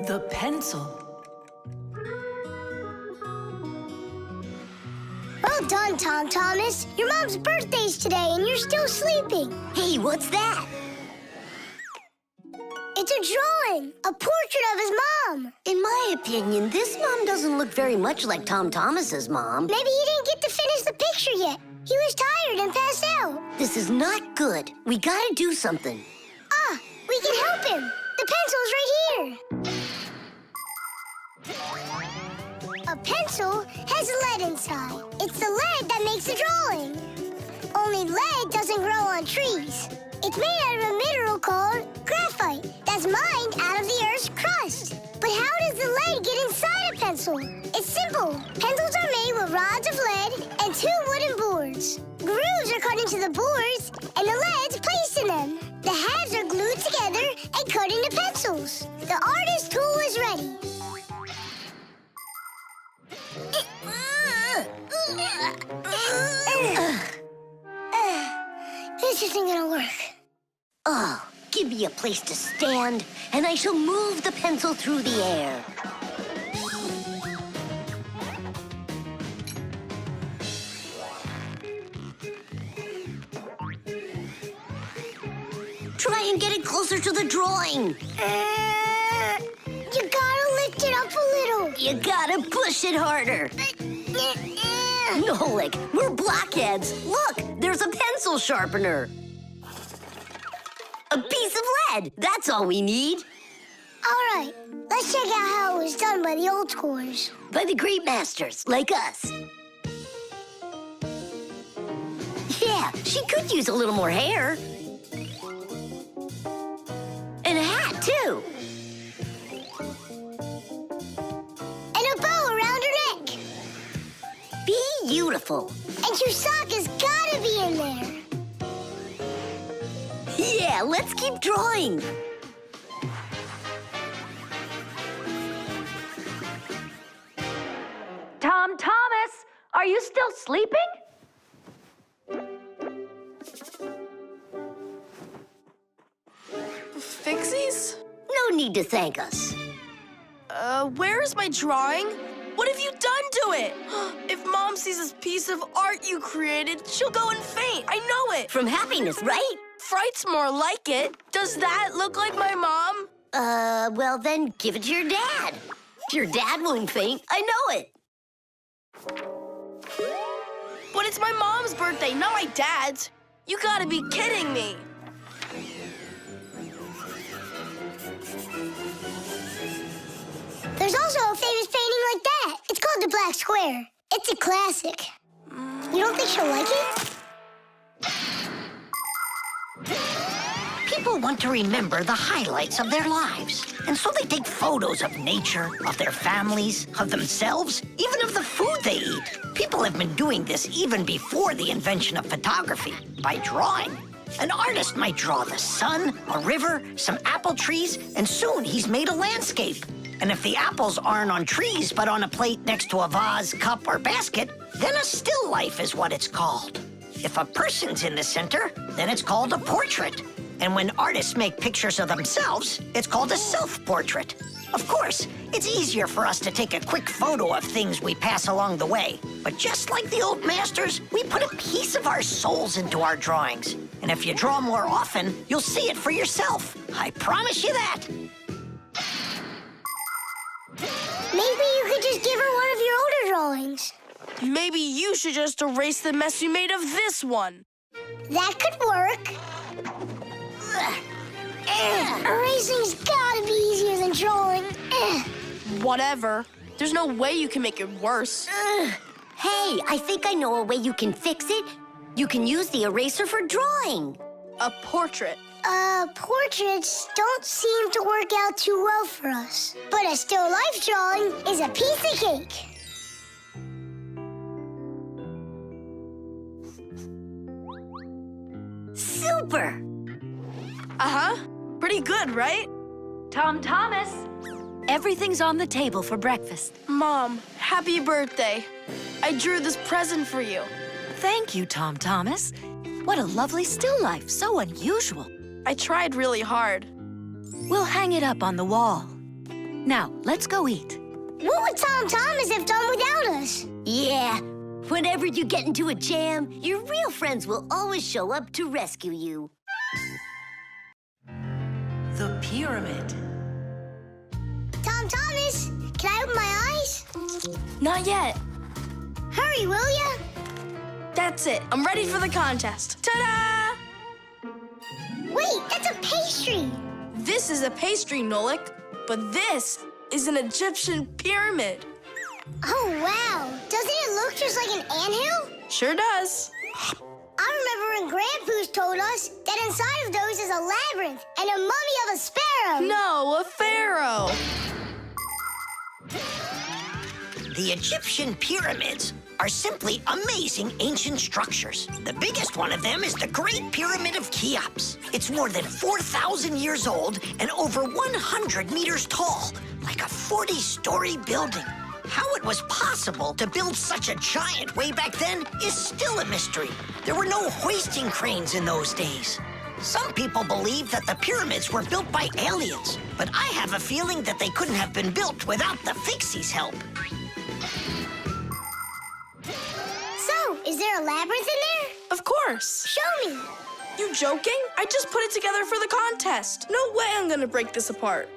The pencil. Well done, Tom Thomas. Your mom's birthday's today and you're still sleeping. Hey, what's that? It's a drawing, a portrait of his mom. In my opinion, this mom doesn't look very much like Tom Thomas's mom. Maybe he didn't get to finish the picture yet. He was tired and passed out. This is not good. We gotta do something. Ah, we can help him. The pencil's right here. A pencil has lead inside. It's the lead that makes the drawing. Only lead doesn't grow on trees. It's made out of a mineral called graphite that's mined out of the Earth's crust. But how does the lead get inside a pencil? It's simple. Pencils are made with rods of lead and 2 wooden boards. Grooves are cut into the boards, and the lead's placed in them. The halves are glued together and cut into pencils. The artist's tool is ready. This isn't gonna work. Oh, give me a place to stand, and I shall move the pencil through the air. Try and get it closer to the drawing. You gotta lift it up a little. You gotta push it harder. Nolik, we're blockheads. Look, there's a pencil sharpener. A piece of lead. That's all we need. All right, let's check out how it was done by the old schoolers. By the great masters, like us. Yeah, she could use a little more hair. And a hat, too. And a bow around her neck. Beautiful. And your sock has gotta be in there. Yeah, let's keep drawing. Tom Thomas, are you still sleeping? Fixies? No need to thank us. Where is my drawing? What have you done to it? If Mom sees this piece of art you created, she'll go and faint. I know it. From happiness, right? Fright's more like it. Does that look like my mom? Well then give it to your dad. Your dad won't faint, I know it. But it's my mom's birthday, not my dad's. You gotta be kidding me. There's also a famous painting like that. It's called the Black Square. It's a classic. You don't think she'll like it? People want to remember the highlights of their lives. And so they take photos of nature, of their families, of themselves, even of the food they eat. People have been doing this even before the invention of photography, by drawing. An artist might draw the sun, a river, some apple trees, and soon he's made a landscape. And if the apples aren't on trees, but on a plate next to a vase, cup, or basket, then a still life is what it's called. If a person's in the center, then it's called a portrait. And when artists make pictures of themselves, it's called a self-portrait. Of course, it's easier for us to take a quick photo of things we pass along the way. But just like the old masters, we put a piece of our souls into our drawings. And if you draw more often, you'll see it for yourself. I promise you that. Maybe you could just give her one of your older drawings. Maybe you should just erase the mess you made of this one. That could work. Erasing's gotta be easier than drawing. Whatever. There's no way you can make it worse. Hey, I think I know a way you can fix it. You can use the eraser for drawing. A portrait. Portraits don't seem to work out too well for us. But a still life drawing is a piece of cake. Super! Uh-huh. Pretty good, right? Tom Thomas, everything's on the table for breakfast. Mom, happy birthday. I drew this present for you. Thank you, Tom Thomas. What a lovely still life, so unusual. I tried really hard. We'll hang it up on the wall. Now, let's go eat. What would Tom Thomas have done without us? Yeah. Whenever you get into a jam, your real friends will always show up to rescue you. The pyramid. Tom Thomas, can I open my eyes? Not yet. Hurry, will ya? That's it. I'm ready for the contest. Ta-da! Wait, that's a pastry. This is a pastry, Nolik, but this is an Egyptian pyramid. Oh, wow. Doesn't it look just like an anthill? Sure does. I remember when Grandpa's told us that inside of those is a labyrinth and a mummy of a sparrow. No, a pharaoh. The Egyptian pyramids are simply amazing ancient structures. The biggest one of them is the Great Pyramid of Cheops. It's more than 4,000 years old and over 100 meters tall, like a 40-story building. How it was possible to build such a giant way back then is still a mystery. There were no hoisting cranes in those days. Some people believe that the pyramids were built by aliens, but I have a feeling that they couldn't have been built without the Fixies' help. So, is there a labyrinth in there? Of course. Show me. You joking? I just put it together for the contest. No way I'm gonna break this apart.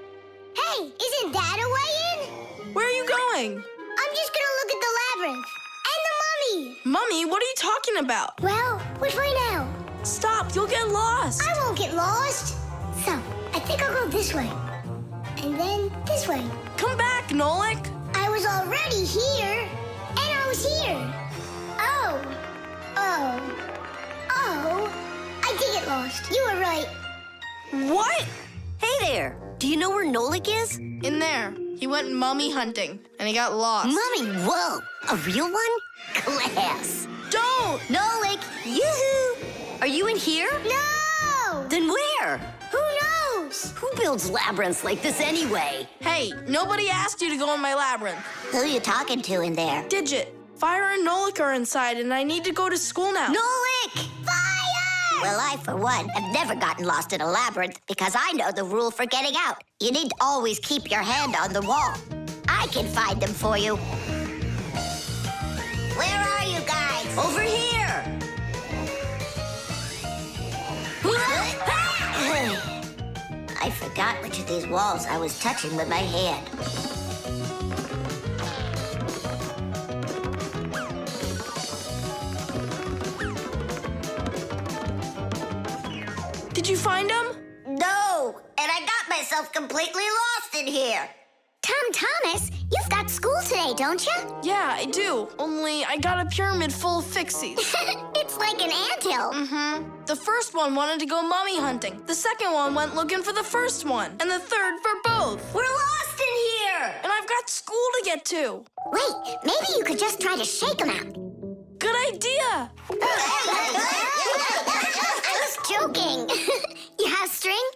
Hey, isn't that a way in? Where are you going? I'm just gonna look at the labyrinth. And the mummy. Mummy, what are you talking about? Well, which way now? Stop, you'll get lost. I won't get lost. So, I think I'll go this way. And then this way. Come back, Nolik. I was already here. And I was here. Oh. I did get lost. You were right. What? Hey there. Do you know where Nolik is? In there. He went mummy hunting, and he got lost. Mummy, whoa. A real one? Class. Don't! Nolik, yoo-hoo. Are you in here? No! Then where? Who knows? Who builds labyrinths like this anyway? Hey, nobody asked you to go in my labyrinth. Who you talking to in there? Digit, Fire and Nolik are inside, and I need to go to school now. Nolik! Fire! Well, I, for one, have never gotten lost in a labyrinth because I know the rule for getting out. You need to always keep your hand on the wall. I can find them for you. Where are you guys? Over here! I forgot which of these walls I was touching with my hand. Did you find him? No, and I got myself completely lost in here. Tom Thomas, you've got school today, don't you? Yeah, I do. Only I got a pyramid full of Fixies. It's like an anthill. The first one wanted to go mummy hunting. The second one went looking for the first one. And the third for both. We're lost in here! And I've got school to get to. Wait, maybe you could just try to shake them out. Good idea. I was joking. You have string?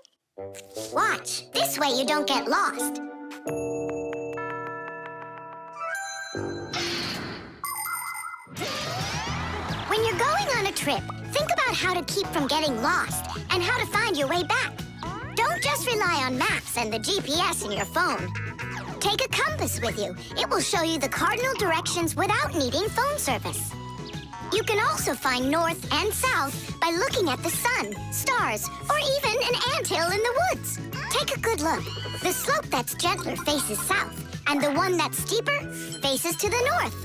Watch. This way you don't get lost. When you're going on a trip, think about how to keep from getting lost and how to find your way back. Don't just rely on maps and the GPS in your phone. Take a compass with you. It will show you the cardinal directions without needing phone service. You can also find north and south by looking at the sun, stars, or even an anthill in the woods. Take a good look. The slope that's gentler faces south, and the one that's steeper faces to the north.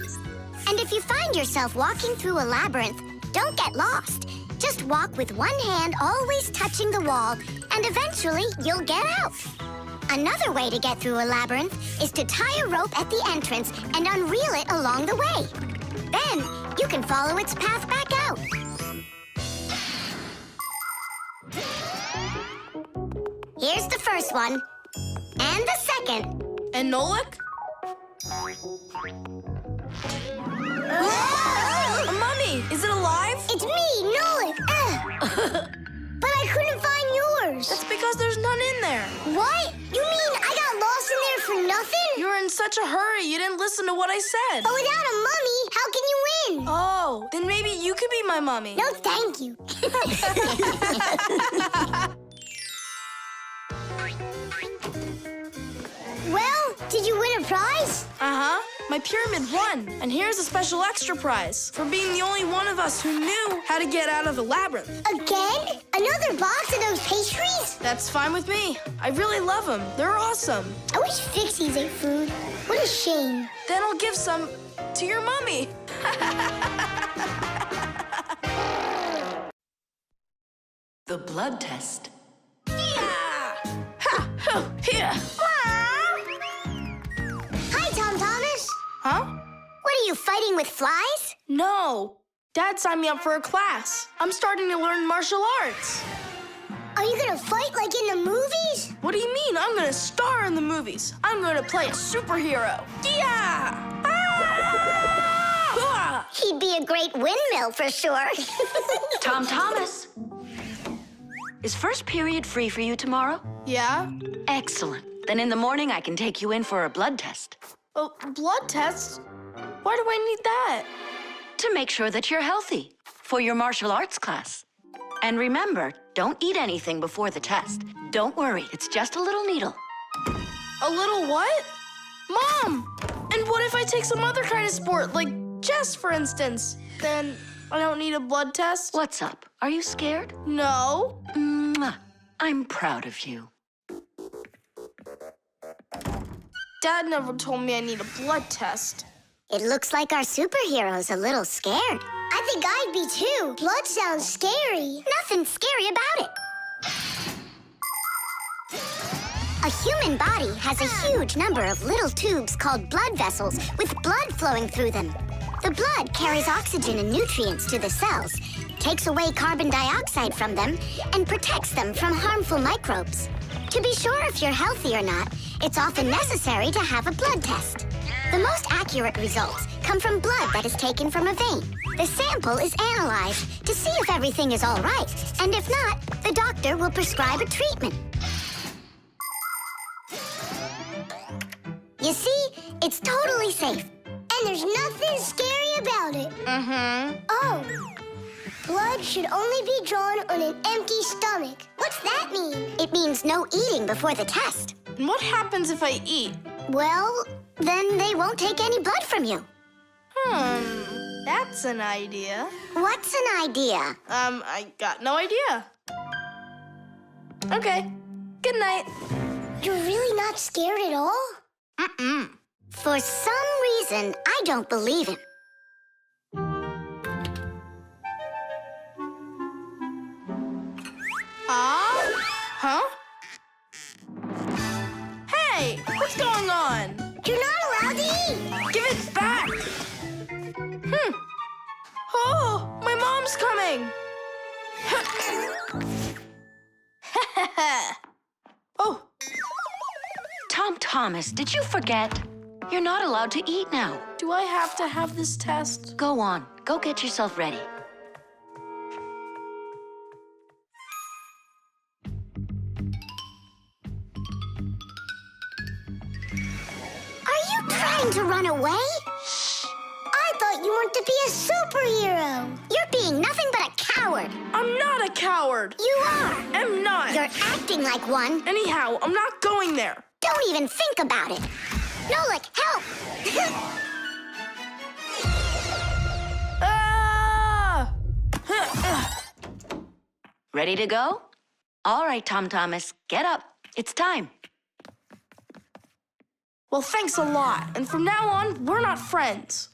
And if you find yourself walking through a labyrinth, don't get lost. Just walk with one hand always touching the wall, and eventually you'll get out. Another way to get through a labyrinth is to tie a rope at the entrance and unreel it along the way. Then you can follow its path back out. Here's the first one, and the second. And Nolik? A mummy! Is it alive? It's me, Nolik. But I couldn't find yours. That's because there's none in there. What? You mean I got lost in there for nothing? You were in such a hurry, you didn't listen to what I said. But without a mummy, how can you win? Oh, then maybe you could be my mummy. No, thank you. Well, Did you win a prize? Uh-huh. My pyramid won. And here's a special extra prize for being the only one of us who knew how to get out of the labyrinth. Again? Another box of those pastries? That's fine with me. I really love them. They're awesome. I wish Fixies ate food. What a shame. Then I'll give some to your mommy. The blood test. Yeah! Ha! Ho! Here! Hi, Tom Thomas. Huh? What are you, fighting with flies? No. Dad signed me up for a class. I'm starting to learn martial arts. Are you gonna fight like in the movies? What do you mean? I'm gonna star in the movies. I'm gonna play a superhero. Yeah! Ah! He'd be a great windmill for sure. Tom Thomas. Is first period free for you tomorrow? Yeah? Excellent. Then in the morning I can take you in for a blood test. Oh, blood test? Why do I need that? To make sure that you're healthy for your martial arts class. And remember, don't eat anything before the test. Don't worry, it's just a little needle. A little what? Mom! And what if I take some other kind of sport, like chess, for instance? Then I don't need a blood test? What's up? Are you scared? No. Mwah. I'm proud of you. Dad never told me I need a blood test. It looks like our superhero's a little scared. I think I'd be too. Blood sounds scary. Nothing scary about it. A human body has a huge number of little tubes called blood vessels with blood flowing through them. The blood carries oxygen and nutrients to the cells, takes away carbon dioxide from them, and protects them from harmful microbes. To be sure if you're healthy or not, it's often necessary to have a blood test. The most accurate results come from blood that is taken from a vein. The sample is analyzed to see if everything is all right, and if not, the doctor will prescribe a treatment. You see, it's totally safe. And there's nothing scary about it. Mm-hmm. Oh, blood should only be drawn on an empty stomach. What's that mean? It means no eating before the test. And what happens if I eat? Well, then they won't take any blood from you. That's an idea. What's an idea? I got no idea. Okay, good night. You're really not scared at all? Mm-mm. For some reason, I don't believe him. Huh? Hey, what's going on? You're not allowed to eat. Give it back. Oh, my mom's coming. Oh. Tom Thomas, did you forget? You're not allowed to eat now. Do I have to have this test? Go on. Go get yourself ready. Are you trying to run away? Shh. I thought you wanted to be a superhero. You're being nothing but a coward. I'm not a coward. You are. I'm not. You're acting like one. Anyhow, I'm not going there. Don't even think about it. Nolik, help! Ah! Ready to go? All right, Tom Thomas, get up. It's time. Well, thanks a lot. And from now on, we're not friends.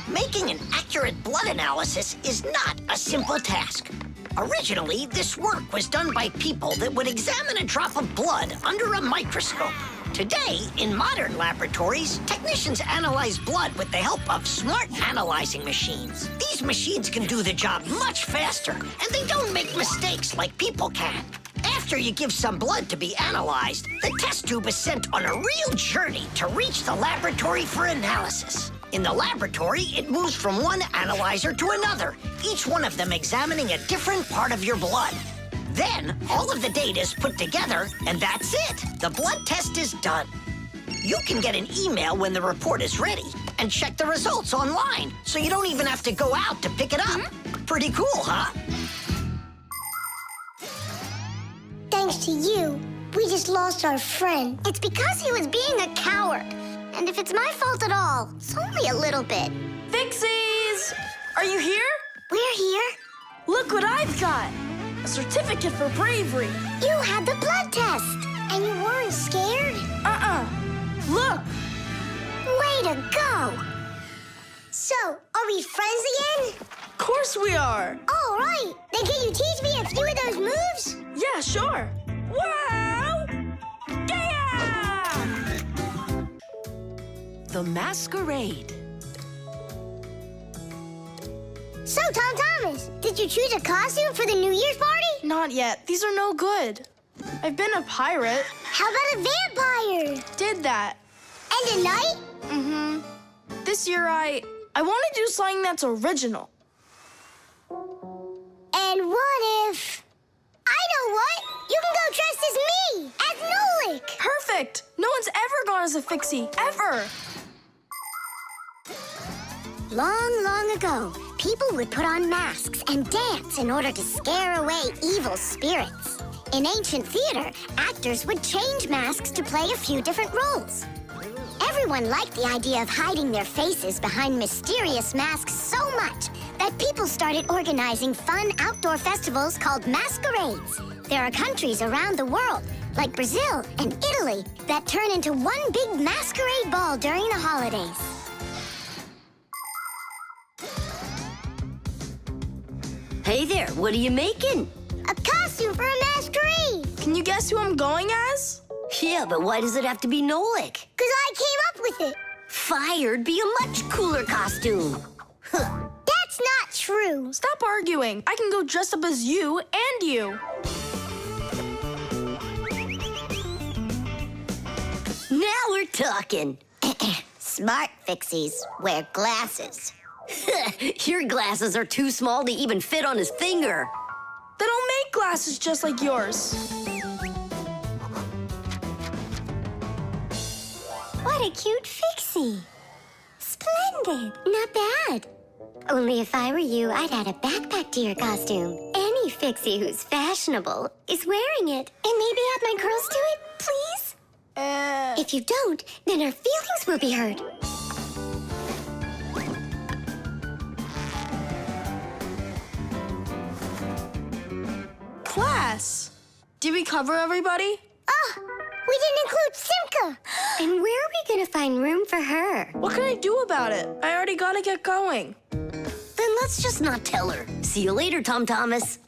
Making an accurate blood analysis is not a simple task. Originally, this work was done by people that would examine a drop of blood under a microscope. Today, in modern laboratories, technicians analyze blood with the help of smart analyzing machines. These machines can do the job much faster, and they don't make mistakes like people can. After you give some blood to be analyzed, the test tube is sent on a real journey to reach the laboratory for analysis. In the laboratory, it moves from one analyzer to another, each one of them examining a different part of your blood. Then, all of the data is put together, and that's it. The blood test is done. You can get an email when the report is ready and check the results online, so you don't even have to go out to pick it up. Pretty cool, huh? thanks to you, we just lost our friend. It's because he was being a coward. And if it's my fault at all, it's only a little bit. Fixies! Are you here? We're here. Look what I've got! A certificate for bravery. You had the blood test, and you weren't scared? Look! Way to go! So, are we friends again? Of course we are. All right. Then can you teach me a few of those moves? Yeah, sure. Wow! Yeah! The Masquerade. So, Tom Thomas, did you choose a costume for the New Year's party? Not yet. These are no good. I've been a pirate. How about a vampire? Did that. And a knight? Mm-hmm. This year I want to do something that's original. And what if... I know what! You can go dressed as me, as Nolik! Perfect! No one's ever gone as a Fixie, ever! Long, long ago, people would put on masks and dance in order to scare away evil spirits. In ancient theater, actors would change masks to play a few different roles. Everyone liked the idea of hiding their faces behind mysterious masks so much that people started organizing fun outdoor festivals called masquerades. There are countries around the world, like Brazil and Italy, that turn into one big masquerade ball during the holidays. Hey there, what are you making? A costume for a masquerade! Can you guess who I'm going as? Yeah, but why does it have to be Nolik? Because I came up with it. Fire'd be a much cooler costume. That's not true. Stop arguing. I can go dressed up as you and you. Now we're talking. Smart Fixies wear glasses. Your glasses are too small to even fit on his finger. They don't make glasses just like yours. What a cute Fixie. Splendid. Not bad. Only if I were you, I'd add a backpack to your costume. Any Fixie who's fashionable is wearing it. And maybe add my curls to it, please? If you don't, then our feelings will be hurt. Class. Did we cover everybody? Oh, we didn't include Simka. And where are we gonna find room for her? What can I do about it? I already gotta get going. Then let's just not tell her. See you later, Tom Thomas.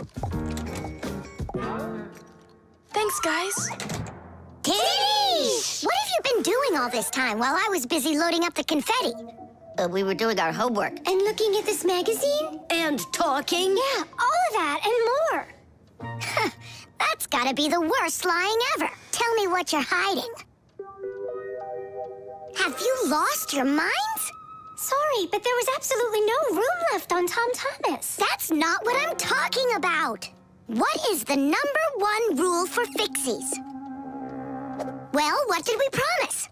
Thanks, guys. Kitty! What have you been doing all this time while I was busy loading up the confetti? We were doing our homework. And looking at this magazine? And talking. Yeah, all of that and more. That's gotta be the worst lying ever. Tell me what you're hiding. Have you lost your minds? Sorry, but there was absolutely no room left on Tom Thomas. That's not what I'm talking about. What is the #1 rule for Fixies? Well, what did we promise?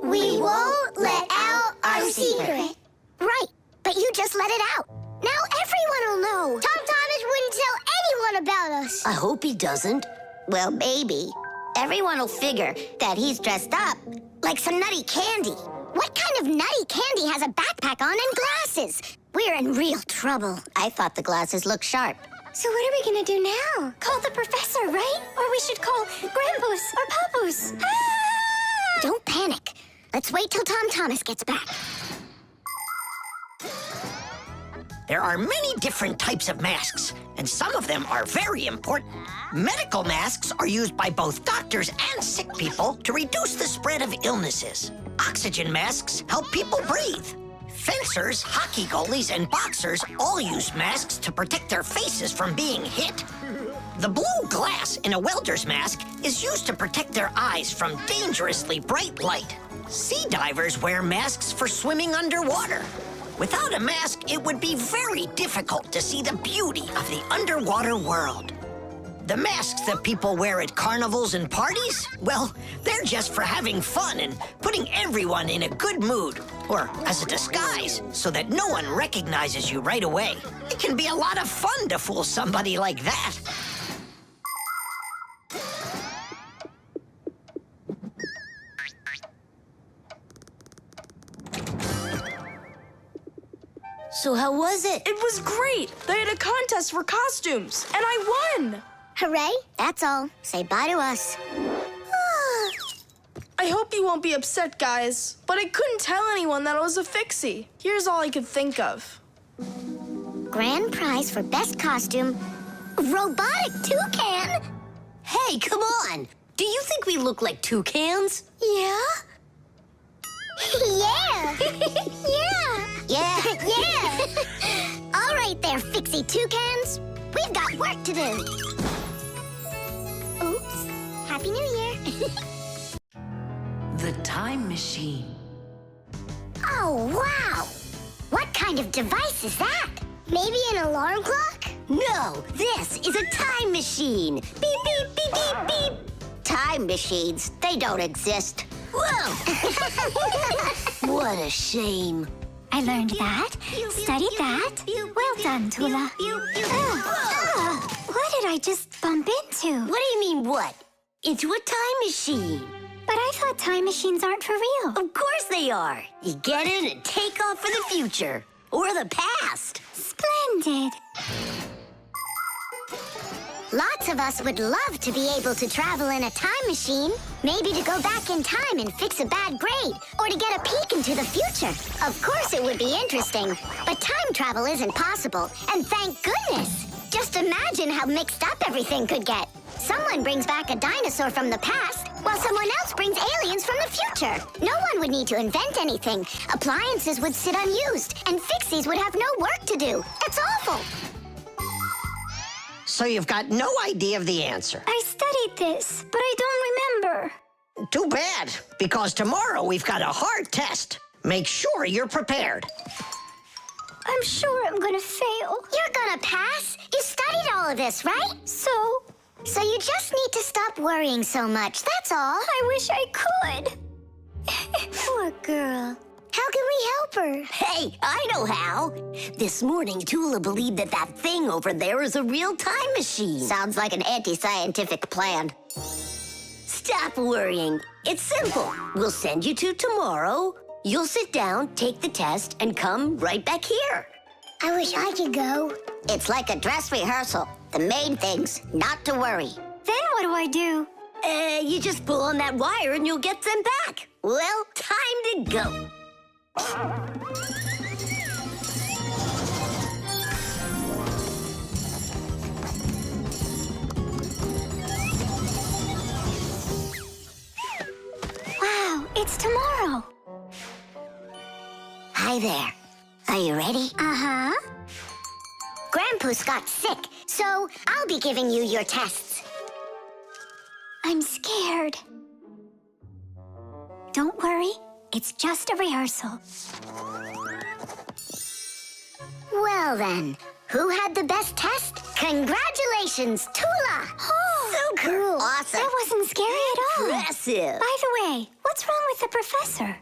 We won't let out our secret. Right, but you just let it out. Now everyone will know. Tom Thomas wouldn't tell anyone about us. I hope he doesn't. Well, maybe. Everyone will figure that he's dressed up like some nutty candy. What kind of nutty candy has a backpack on and glasses? We're in real trouble. I thought the glasses looked sharp. So what are we gonna do now? Call the professor, right? Or we should call Grandpus or Papus. Ah! Don't panic. Let's wait till Tom Thomas gets back. There are many different types of masks, and some of them are very important. Medical masks are used by both doctors and sick people to reduce the spread of illnesses. Oxygen masks help people breathe. Fencers, hockey goalies, and boxers all use masks to protect their faces from being hit. The blue glass in a welder's mask is used to protect their eyes from dangerously bright light. Sea divers wear masks for swimming underwater. Without a mask, it would be very difficult to see the beauty of the underwater world. The masks that people wear at carnivals and parties, well, they're just for having fun and putting everyone in a good mood, or as a disguise, so that no one recognizes you right away. It can be a lot of fun to fool somebody like that. So how was it? It was great. They had a contest for costumes, and I won. Hooray. That's all. Say bye to us. I hope you won't be upset, guys, but I couldn't tell anyone that I was a Fixie. Here's all I could think of. Grand prize for best costume. Robotic toucan? Hey, come on. Do you think we look like toucans? Yeah? Yeah. Yeah. Yeah. All right there, Fixie toucans. We've got work to do. Oops. Happy New Year. The time machine. Oh, wow. What kind of device is that? Maybe an alarm clock? No, this is a time machine. Beep, beep, beep, beep, beep. Time machines, they don't exist. Whoa! What a shame. I learned that, studied that. Well done, Tula. What did I just bump into? What do you mean, what? Into a time machine. But I thought time machines aren't for real. Of course they are. You get in and take off for the future. Or the past. Splendid. Lots of us would love to be able to travel in a time machine. Maybe to go back in time and fix a bad grade, or to get a peek into the future. Of course it would be interesting, but time travel isn't possible, and thank goodness. Just imagine how mixed up everything could get. Someone brings back a dinosaur from the past, while someone else brings aliens from the future. No one would need to invent anything. Appliances would sit unused, and Fixies would have no work to do. It's awful. So you've got no idea of the answer. I studied this, but I don't remember. Too bad, because tomorrow we've got a hard test. Make sure you're prepared. I'm sure I'm gonna fail. You're gonna pass? You studied all of this, right? So you just need to stop worrying so much, that's all. I wish I could. Poor girl. How can we help her? Hey, I know how. This morning, Tula believed that thing over there is a real time machine. Sounds like an anti-scientific plan. Stop worrying. It's simple. We'll send you to tomorrow. You'll sit down, take the test, and come right back here. I wish I could go. It's like a dress rehearsal. The main thing's not to worry. Then what do I do? You just pull on that wire and you'll get them back. Well, time to go. Wow, it's tomorrow. Hi there. Are you ready? Uh-huh. Grandpa's got sick, so I'll be giving you your tests. I'm scared. Don't worry, it's just a rehearsal. Well then, who had the best test? Congratulations, Tula! Oh, So cool. Awesome. that wasn't scary at all. Impressive. By the way, what's wrong with the professor?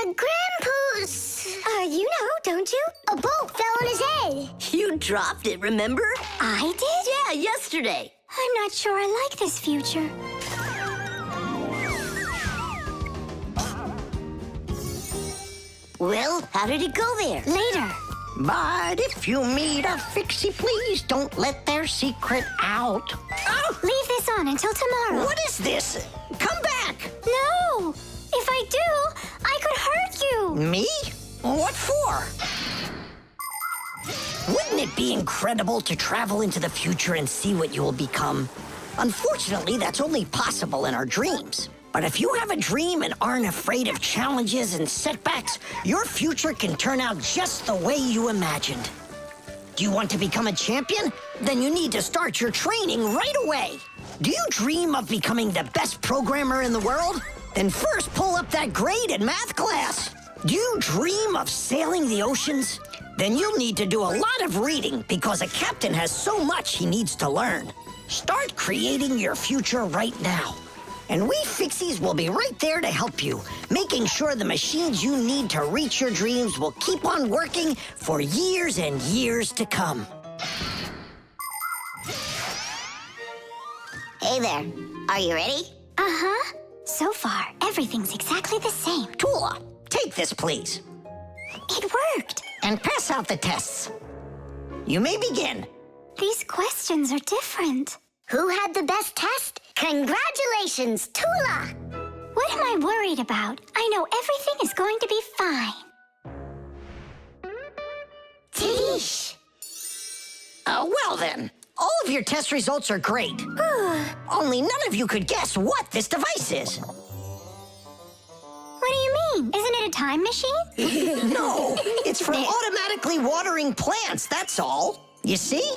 Grandpa's... you know, don't you? A bolt fell on his head. You dropped it, remember? I did? Yeah, yesterday. I'm not sure I like this future. Well, how did it go there? Later. But if you meet a Fixie, please don't let their secret out. Oh, leave this on until tomorrow. What is this? Come back! No! If I do, I could hurt you. Me? What for? Wouldn't it be incredible to travel into the future and see what you will become? Unfortunately, that's only possible in our dreams. But if you have a dream and aren't afraid of challenges and setbacks, your future can turn out just the way you imagined. Do you want to become a champion? Then you need to start your training right away. Do you dream of becoming the best programmer in the world? Then first pull up that grade in math class. Do you dream of sailing the oceans? Then you'll need to do a lot of reading because a captain has so much he needs to learn. Start creating your future right now. And we Fixies will be right there to help you, making sure the machines you need to reach your dreams will keep on working for years and years to come. Hey there. Are you ready? Uh-huh. So far, everything's exactly the same. Tula, take this, please. It worked. and pass out the tests. You may begin. These questions are different. Who had the best test? Congratulations, Tula! What am I worried about? I know everything is going to be fine. Tish! Well then, all of your test results are great. Only none of you could guess what this device is. What do you mean? Isn't it a time machine? No, it's for automatically watering plants, that's all. You see?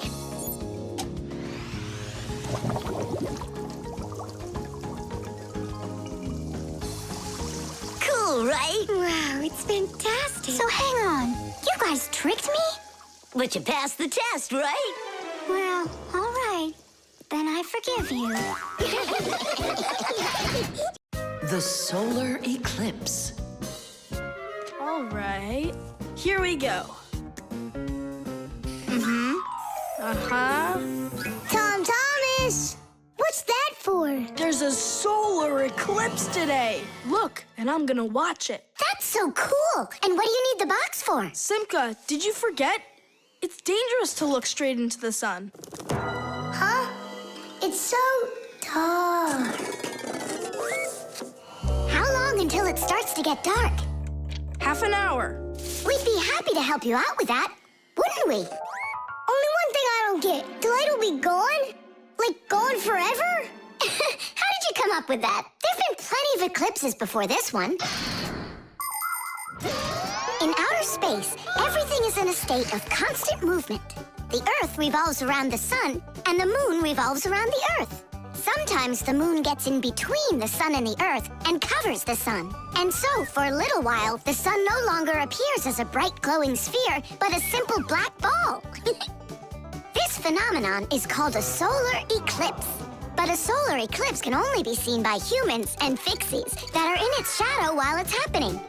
Cool, right? Wow, it's fantastic. So hang on, you guys tricked me? But you passed the test, right? Well, all right. Then I forgive you. The Solar Eclipse. All right. Here we go. Tom Thomas! What's that for? There's a solar eclipse today. Look, and I'm gonna watch it. That's so cool. And what do you need the box for? Simka, did you forget? It's dangerous to look straight into the sun. Huh? It's so dark. How long until it starts to get dark? Half an hour. We'd be happy to help you out with that, wouldn't we? Only one thing I don't get. The light will be gone? Like gone forever? How did you come up with that? There've been plenty of eclipses before this one. In outer space, everything is in a state of constant movement. The Earth revolves around the sun, and the moon revolves around the Earth. Sometimes the moon gets in between the sun and the Earth and covers the sun. And so, for a little while, the sun no longer appears as a bright glowing sphere, but a simple black ball. This phenomenon is called a solar eclipse. But a solar eclipse can only be seen by humans and Fixies that are in its shadow while it's happening.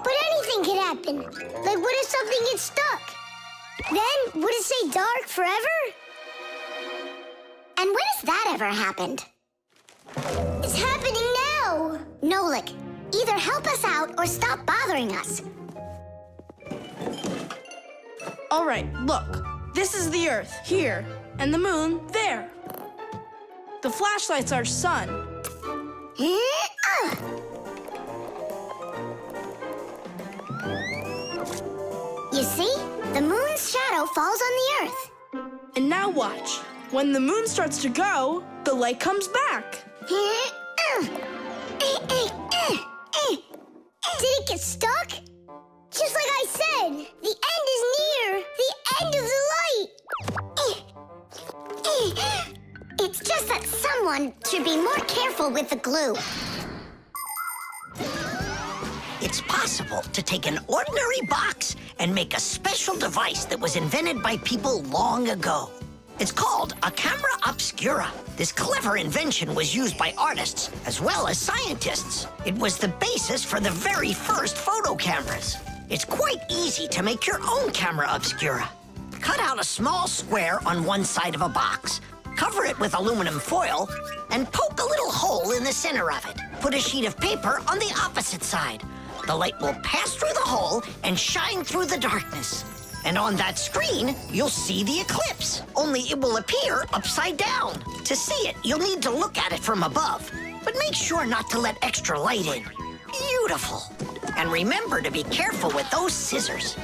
But anything can happen. Like what if something gets stuck? Then, would it stay dark forever? And when has that ever happened? It's happening now. Nolik, either help us out or stop bothering us. All right, look. This is the Earth, here, and the moon, there. The flashlight's our sun. You see? The moon's shadow falls on the Earth. And now watch. When the moon starts to go, the light comes back. Did it get stuck? Just like I said, the end is near. The end of the light. It's just that someone should be more careful with the glue. It's possible to take an ordinary box and make a special device that was invented by people long ago. It's called a camera obscura. This clever invention was used by artists as well as scientists. It was the basis for the very first photo cameras. It's quite easy to make your own camera obscura. Cut out a small square on one side of a box, cover it with aluminum foil, and poke a little hole in the center of it. Put a sheet of paper on the opposite side. The light will pass through the hole and shine through the darkness. And on that screen, you'll see the eclipse, only it will appear upside down. To see it, you'll need to look at it from above, but make sure not to let extra light in. Beautiful. And remember to be careful with those scissors.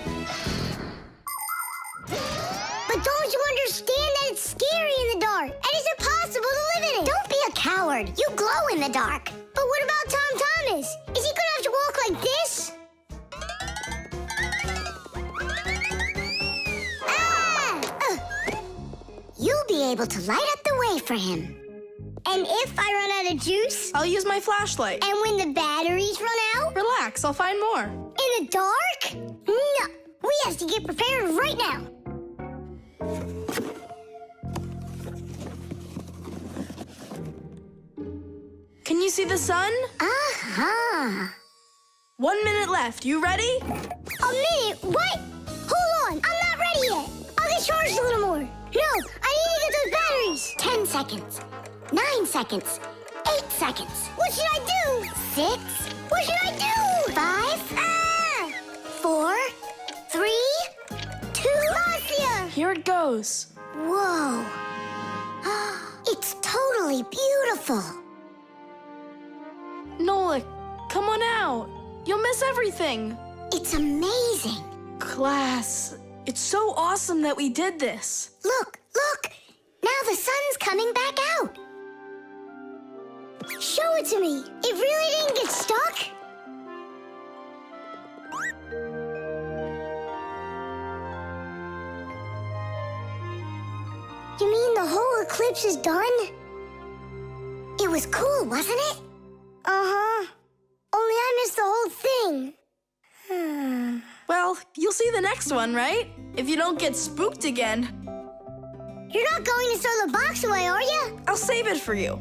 But don't you understand that it's scary in the dark? And it's impossible to live in it. Don't be a coward. You glow in the dark. But what about Tom Thomas? Is he gonna have to walk like this? You'll be able to light up the way for him. And if I run out of juice? I'll use my flashlight. And when the batteries run out? Relax, I'll find more. In the dark? No, we have to get prepared right now. Can you see the sun? Uh-huh. 1 minute left. You ready? A minute? What? Hold on, I'm not ready yet. I'll get charged a little more. No, I need to get those batteries. 10 seconds. 9 seconds. 8 seconds. What should I do? 6, What should I do? 5, Ah! 4, 3, 2. Marcia! Here it goes. Whoa. It's totally beautiful. Nolik, come on out. You'll miss everything. It's amazing. Class, it's so awesome that we did this. Look, look. Now the sun's coming back out. Show it to me. It really didn't get stuck? You mean the whole eclipse is done? It was cool, wasn't it? Uh-huh. Only I missed the whole thing. Well, you'll see the next one, right? If you don't get spooked again. You're not going to throw the box away, are you? I'll save it for you.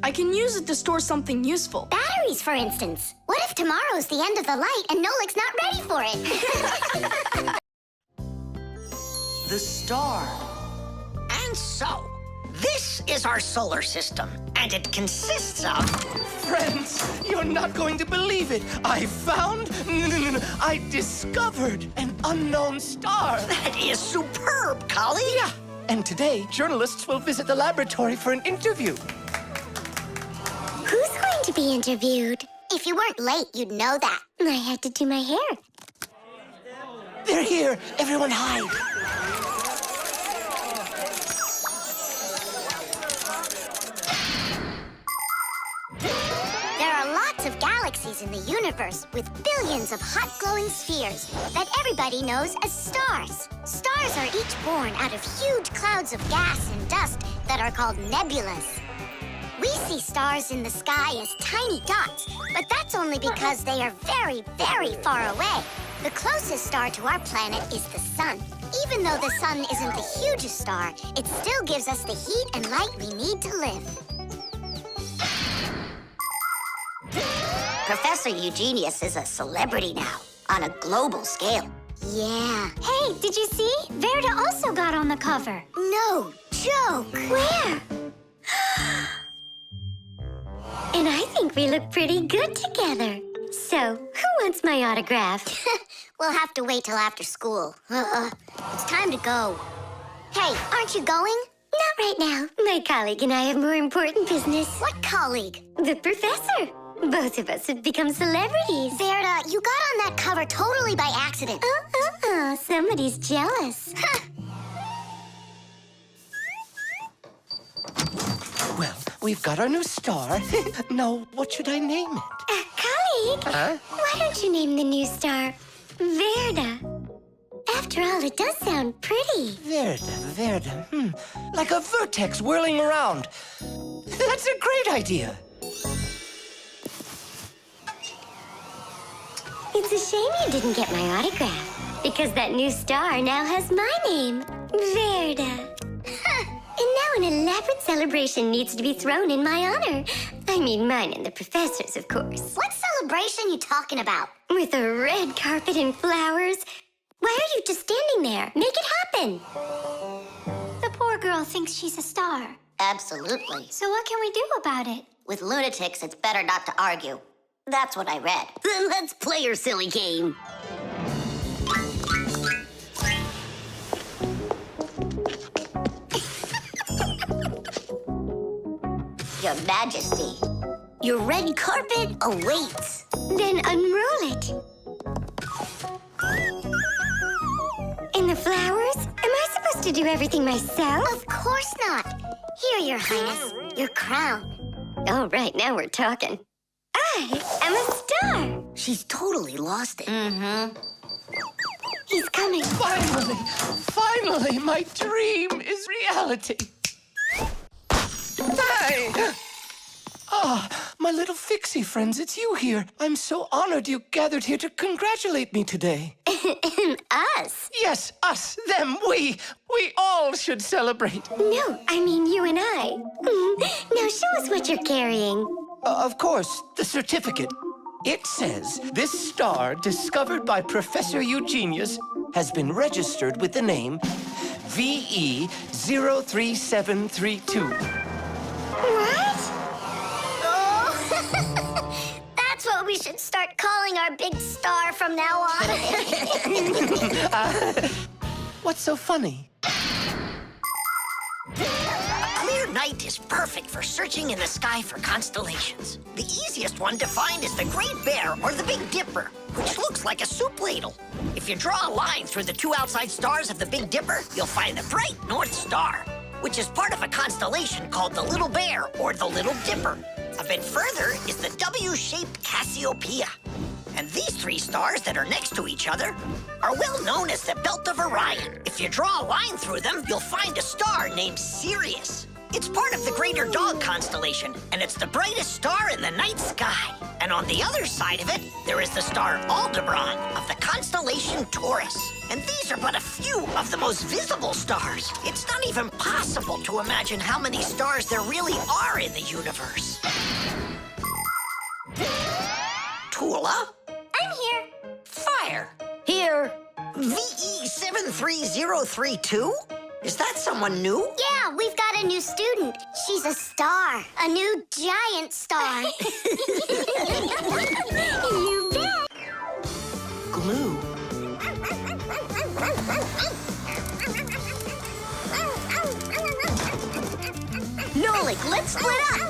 I can use it to store something useful. Batteries, for instance. What if tomorrow's the end of the light and Nolik's not ready for it? The star. And so, this is our solar system, and it consists of... Friends, you're not going to believe it. I discovered an unknown star. That is superb, Collie. Yeah, and today, journalists will visit the laboratory for an interview. Who's going to be interviewed? If you weren't late, you'd know that. I had to do my hair. They're here. Everyone hide. There are lots of galaxies in the universe with billions of hot glowing spheres that everybody knows as stars. Stars are each born out of huge clouds of gas and dust that are called nebulas. We see stars in the sky as tiny dots, but that's only because they are very, very far away. The closest star to our planet is the sun. Even though the sun isn't the hugest star, it still gives us the heat and light we need to live. Professor Eugenius is a celebrity now, on a global scale. Yeah. Hey, did you see? Verda also got on the cover. No joke. Where? And I think we look pretty good together. So, who wants my autograph? We'll have to wait till after school. It's time to go. Hey, aren't you going? Not right now. My colleague and I have more important business. What colleague? The professor. Both of us have become celebrities. Verda, you got on that cover totally by accident. Somebody's jealous. Well, we've got our new star. Now, what should I name it? Colleague, Huh? why don't you name the new star Verda? After all, it does sound pretty. Verda. Like a vertex whirling around. That's a great idea. It's a shame you didn't get my autograph, because that new star now has my name, Verda. And now an elaborate celebration needs to be thrown in my honor. I mean mine and the professor's, of course. What celebration you talking about? With a red carpet and flowers. Why are you just standing there? Make it happen. The poor girl thinks she's a star. Absolutely. So what can we do about it? With lunatics, it's better not to argue. That's what I read. Then let's play your silly game. Your Majesty, your red carpet awaits. Then unroll it. And the flowers? Am I supposed to do everything myself? Of course not. Here, Your Highness, your crown. Oh, right, now we're talking. I am a star. She's totally lost it. He's coming. Finally, my dream is reality. Hi! Ah, my little Fixie friends, it's you here. I'm so honored you gathered here to congratulate me today. Us? Yes, us, them, we all should celebrate. No, I mean you and I. Now show us what you're carrying. Of course, the certificate. It says, this star, discovered by Professor Eugenius, has been registered with the name VE03732. What? should start calling our big star from now on. What's so funny? A clear night is perfect for searching in the sky for constellations. The easiest one to find is the Great Bear or the Big Dipper, which looks like a soup ladle. If you draw a line through the two outside stars of the Big Dipper, you'll find the bright North Star, which is part of a constellation called the Little Bear or the Little Dipper. A bit further is the W-shaped Cassiopeia. And these three stars that are next to each other are well known as the Belt of Orion. If you draw a line through them, you'll find a star named Sirius. It's part of the Greater Dog constellation, and it's the brightest star in the night sky. And on the other side of it, there is the star Aldebaran of the constellation Taurus. And these are but a few of the most visible stars. It's not even possible to imagine how many stars there really are in the universe. Tula? I'm here. Fire. Here. VE73032? Is that someone new? Yeah, we've got a new student. She's a star. A new giant star. You bet. Glue. Nolik, let's split up.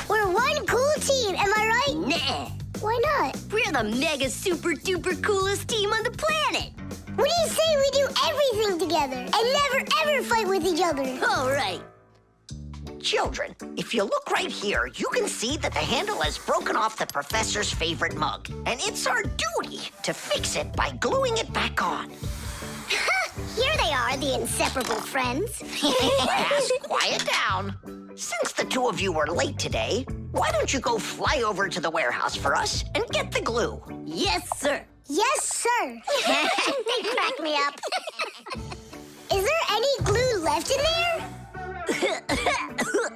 We're one cool team, am I right? Nah. Why not? We're the mega super duper coolest team on the planet. What do you say we do everything together and never ever fight with each other? All right. Children, if you look right here, you can see that the handle has broken off the professor's favorite mug. And it's our duty to fix it by gluing it back on. Here they are, the inseparable friends. Class, quiet down. Since the two of you were late today, why don't you go fly over to the warehouse for us and get the glue? Yes, sir. Yes, sir. They crack me up. Is there any glue left in there?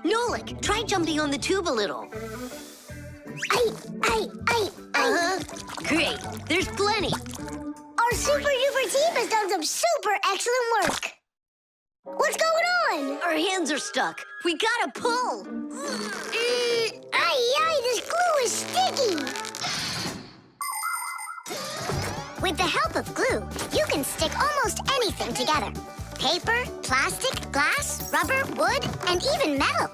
Nolik, try jumping on the tube a little. Great. There's plenty. Our super duper team has done some super excellent work. What's going on? Our hands are stuck. We gotta pull. This glue is sticky. With the help of glue, you can stick almost anything together. Paper, plastic, glass, rubber, wood, and even metal.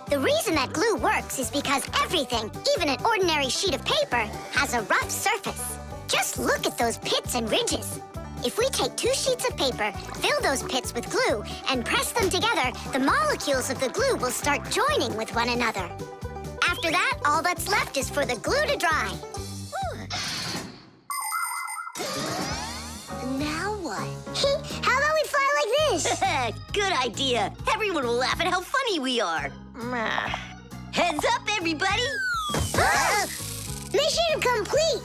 The reason that glue works is because everything, even an ordinary sheet of paper, has a rough surface. Just look at those pits and ridges. If we take 2 sheets of paper, fill those pits with glue, and press them together, the molecules of the glue will start joining with one another. After that, all that's left is for the glue to dry. Now what? How about we fly like this? Good idea. Everyone will laugh at how funny we are. Heads up, everybody. Mission complete.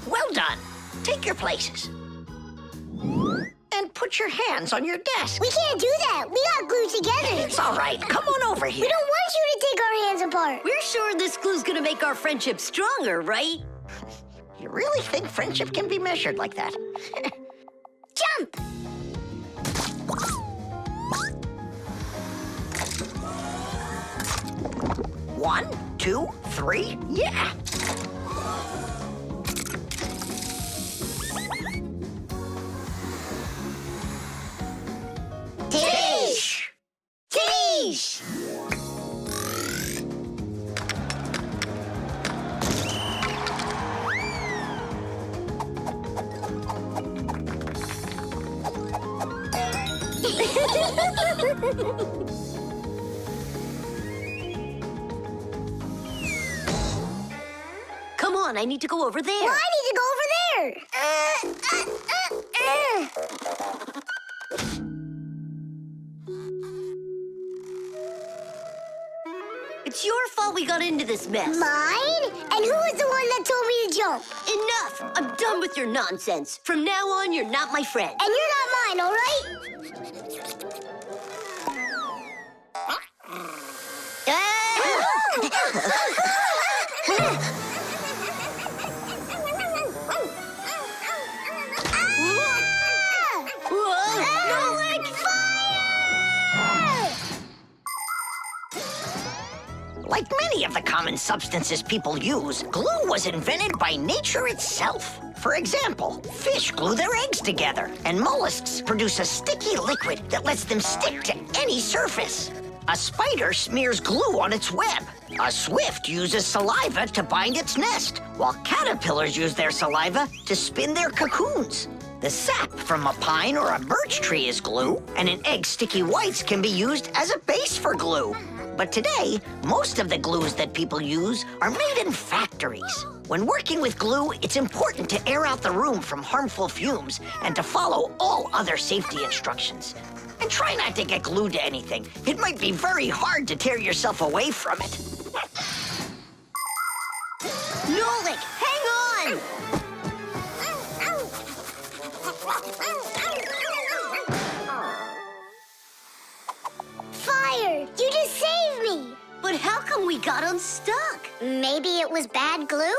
Well done. Take your places. And put your hands on your desk. We can't do that. We got glued together. It's all right. Come on over here. We don't want you to take our hands apart. We're sure this glue's gonna make our friendship stronger, right? You really think friendship can be measured like that? Jump! One, 2, 3, yeah. Tish! Tish! Come on, I need to go over there. Well, I need to go over there. It's your fault we got into this mess. Mine? And who was the one that told me to jump? Enough! I'm done with your nonsense. From now on, you're not my friend. And you're not mine, all right? Whoa! Nolik! Fire! the common substances people use, glue was invented by nature itself. For example, fish glue their eggs together, and mollusks produce a sticky liquid that lets them stick to any surface. A spider smears glue on its web. A swift uses saliva to bind its nest, while caterpillars use their saliva to spin their cocoons. The sap from a pine or a birch tree is glue, and an egg's sticky whites can be used as a base for glue. But today, most of the glues that people use are made in factories. When working with glue, it's important to air out the room from harmful fumes and to follow all other safety instructions. And try not to get glued to anything. It might be very hard to tear yourself away from it. Nolik, hang on! Fire! You just saved me! But how come we got unstuck? Maybe it was bad glue?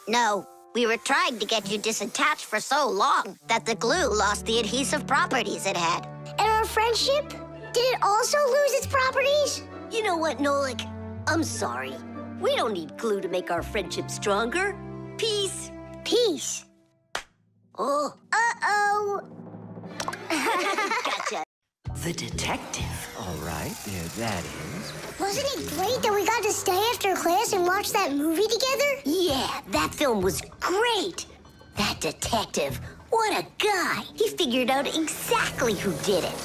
No, we were trying to get you disattached for so long that the glue lost the adhesive properties it had. And our friendship? Did it also lose its properties? You know what, Nolik? I'm sorry. We don't need glue to make our friendship stronger. Peace. Peace. Oh. Uh-oh. Gotcha. The detective. All right, there that is. Wasn't it great that we got to stay after class and watch that movie together? Yeah, that film was great. That detective, what a guy. He figured out exactly who did it.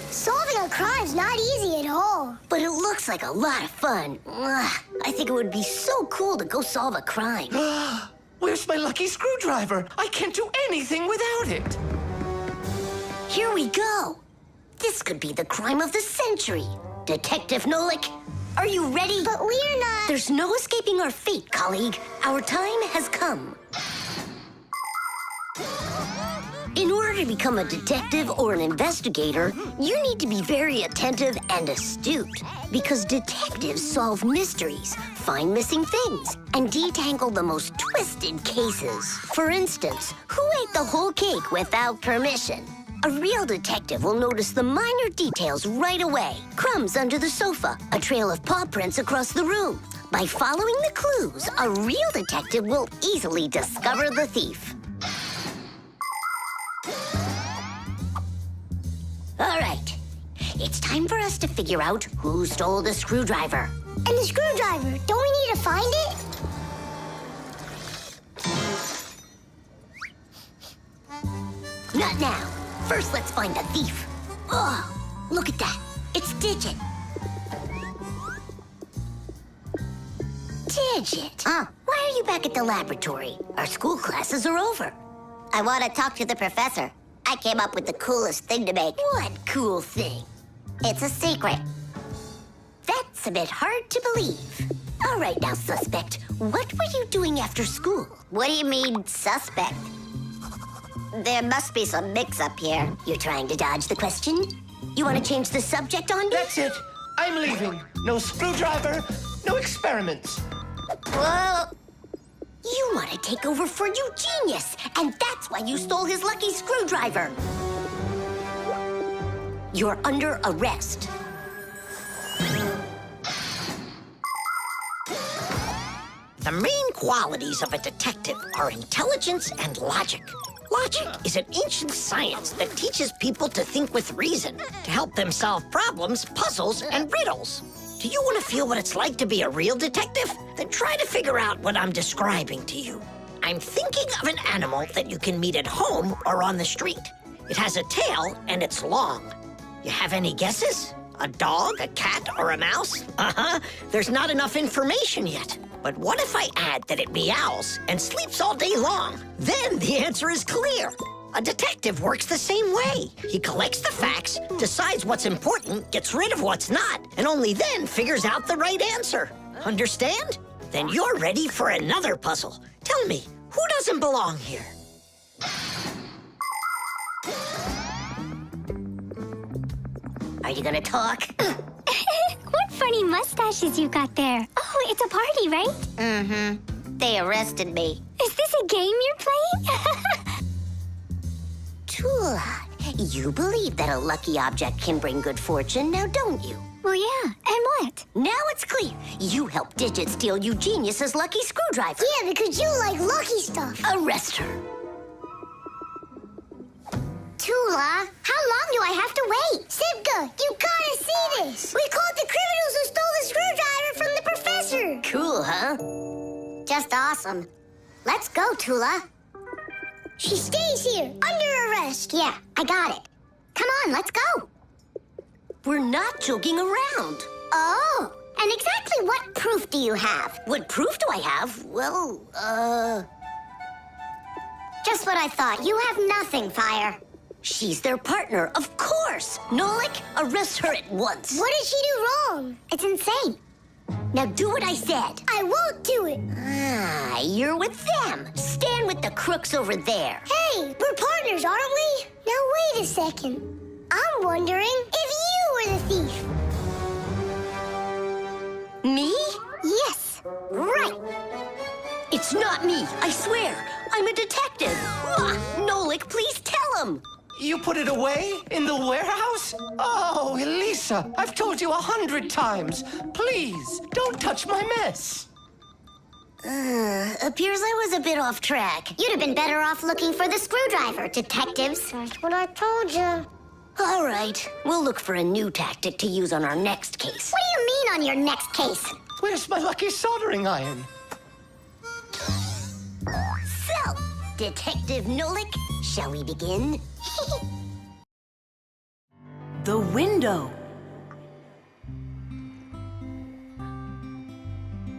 Solving a crime's not easy at all. But it looks like a lot of fun. Ugh, I think it would be so cool to go solve a crime. Where's my lucky screwdriver? I can't do anything without it. Here we go. This could be the crime of the century. Detective Nolik, are you ready? But we're not... There's no escaping our fate, colleague. Our time has come. In order to become a detective or an investigator, you need to be very attentive and astute. Because detectives solve mysteries, find missing things, and detangle the most twisted cases. For instance, who ate the whole cake without permission? A real detective will notice the minor details right away. Crumbs under the sofa, a trail of paw prints across the room. By following the clues, a real detective will easily discover the thief. All right, it's time for us to figure out who stole the screwdriver. And the screwdriver, don't we need to find it? Not now. First, let's find the thief. Oh, look at that. It's Digit. Digit? Why are you back at the laboratory? Our school classes are over. I want to talk to the professor. I came up with the coolest thing to make. What cool thing? It's a secret. That's a bit hard to believe. All right now, suspect. What were you doing after school? What do you mean, suspect? There must be some mix-up here. You're trying to dodge the question? You want to change the subject on me? That's it. I'm leaving. No screwdriver, no experiments. Well, You want to take over for Eugenius, and that's why you stole his lucky screwdriver. You're under arrest. The main qualities of a detective are intelligence and logic. Logic is an ancient science that teaches people to think with reason, to help them solve problems, puzzles, and riddles. Do you want to feel what it's like to be a real detective? Then try to figure out what I'm describing to you. I'm thinking of an animal that you can meet at home or on the street. It has a tail and it's long. You have any guesses? A dog, a cat, or a mouse? Uh-huh. There's not enough information yet. But what if I add that it meows and sleeps all day long? Then the answer is clear. A detective works the same way. He collects the facts, decides what's important, gets rid of what's not, and only then figures out the right answer. Understand? Then you're ready for another puzzle. Tell me, who doesn't belong here? Are you gonna talk? What funny mustaches you got there. Oh, it's a party, right? mm-hmm. They arrested me. Is this a game you're playing? Tula, You believe that a lucky object can bring good fortune, now don't you? Well, yeah. And what? Now it's clear. You helped Digit steal Eugenius's lucky screwdriver. Yeah, because you like lucky stuff. Arrest her. Tula, how long do I have to wait? Simka, you gotta see this. We caught the criminals who stole the screwdriver from the professor. Cool, huh? Just awesome. Let's go, Tula. She stays here, under arrest. Yeah, I got it. Come on, let's go. We're not joking around. Oh, and exactly what proof do you have? What proof do I have? Well, Just what I thought. You have nothing, Fire. she's their partner, of course. Nolik, arrest her at once. What did she do wrong? It's insane. Now do what I said. I won't do it. Ah, you're with them. Stand with the crooks over there. Hey, we're partners, aren't we? Now wait a second. I'm wondering if you were the thief. Me? Yes, right. It's not me, I swear. I'm a detective. Nolik, please tell him. You put it away in the warehouse? Oh, Elisa, I've told you 100 times. Please, don't touch my mess. Appears I was a bit off track. You'd have been better off looking for the screwdriver, detectives. That's what I told you. All right, we'll look for a new tactic to use on our next case. What do you mean on your next case? Where's my lucky soldering iron? So, Detective Nolik, shall we begin? The window.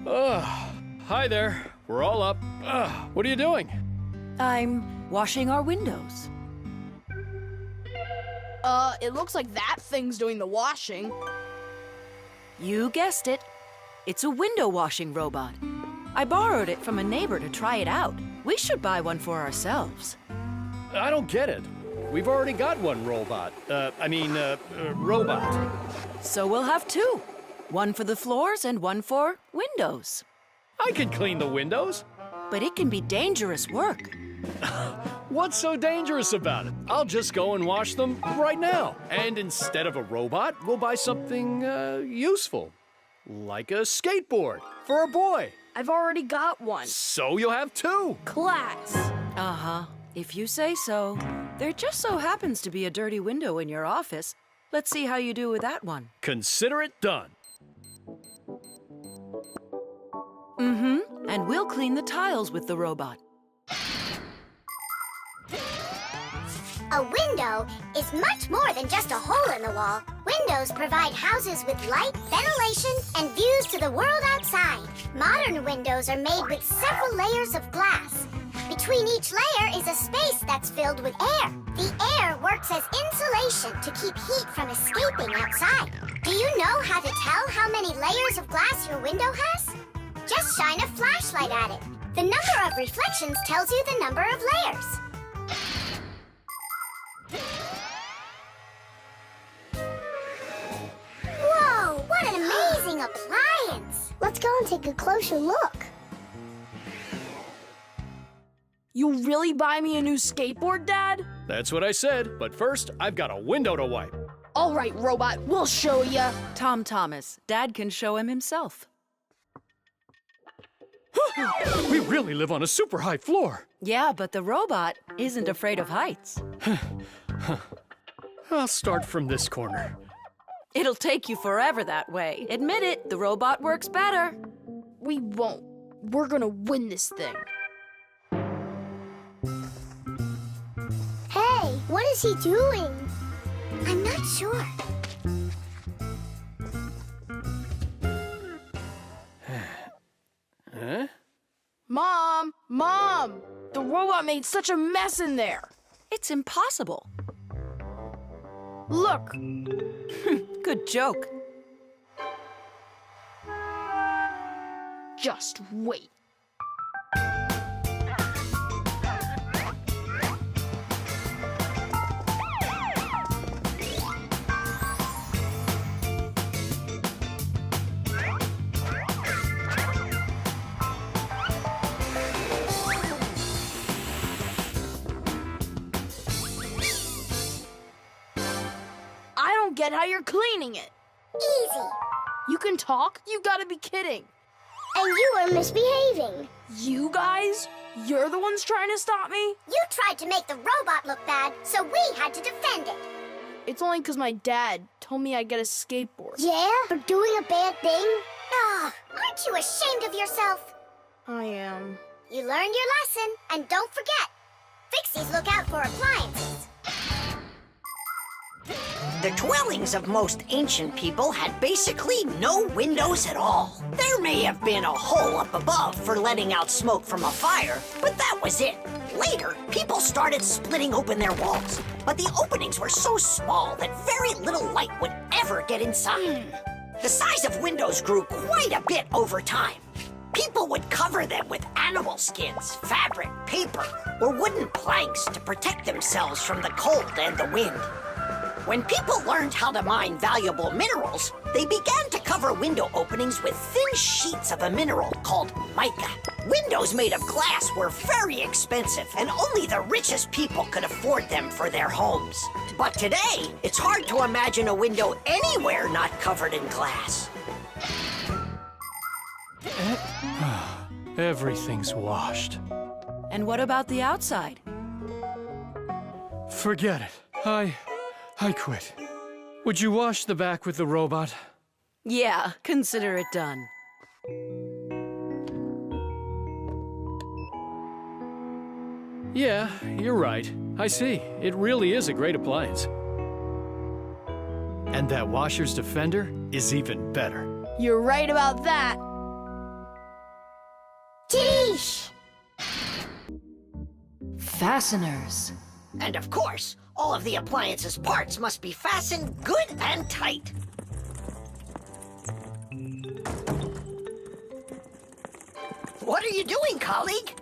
Hi there. We're all up. What are you doing? I'm washing our windows. It looks like that thing's doing the washing. You guessed it. It's a window washing robot. I borrowed it from a neighbor to try it out. We should buy one for ourselves. I don't get it. We've already got one robot. Robot. So we'll have two. One for the floors and one for windows. I can clean the windows. But it can be dangerous work. What's so dangerous about it? I'll just go and wash them right now. And instead of a robot, we'll buy something useful. Like a skateboard for a boy. I've already got one. So you'll have two. Class. Uh-huh. If you say so. There just so happens to be a dirty window in your office. Let's see how you do with that one. Consider it done. Mm-hmm. And we'll clean the tiles with the robot. A window is much more than just a hole in the wall. Windows provide houses with light, ventilation, and views to the world outside. Modern windows are made with several layers of glass. Between each layer is a space that's filled with air. The air works as insulation to keep heat from escaping outside. Do you know how to tell how many layers of glass your window has? Just shine a flashlight at it. The number of reflections tells you the number of layers. Whoa, what an amazing appliance! Let's go and take a closer look. You really buy me a new skateboard, Dad? That's what I said. But first, I've got a window to wipe. All right, robot, we'll show ya. Tom Thomas, Dad can show him himself. We really live on a super high floor. Yeah, but the robot isn't afraid of heights. I'll start from this corner. It'll take you forever that way. Admit it, the robot works better. We won't. We're gonna win this thing. Hey, what is he doing? I'm not sure. Huh? Mom! The robot made such a mess in there. It's impossible. Look, Good joke. just wait. forget how you're cleaning it. Easy. You can talk? You gotta be kidding. And you are misbehaving. You guys? You're the ones trying to stop me? You tried to make the robot look bad, so we had to defend it. It's only because my dad told me I'd get a skateboard. Yeah? For doing a bad thing? Ah, aren't you ashamed of yourself? I am. You learned your lesson, and don't forget, Fixies look out for appliances. The dwellings of most ancient people had basically no windows at all. There may have been a hole up above for letting out smoke from a fire, but that was it. Later, people started splitting open their walls, but the openings were so small that very little light would ever get inside. The size of windows grew quite a bit over time. People would cover them with animal skins, fabric, paper, or wooden planks to protect themselves from the cold and the wind. When people learned how to mine valuable minerals, they began to cover window openings with thin sheets of a mineral called mica. Windows made of glass were very expensive, and only the richest people could afford them for their homes. But today, it's hard to imagine a window anywhere not covered in glass. Everything's washed. And what about the outside? Forget it. I quit. Would you wash the back with the robot? Yeah, consider it done. Yeah, you're right. I see. It really is a great appliance. And that washer's defender is even better. You're right about that. Sheesh! Fasteners. And of course, all of the appliance's parts must be fastened good and tight. What are you doing, colleague?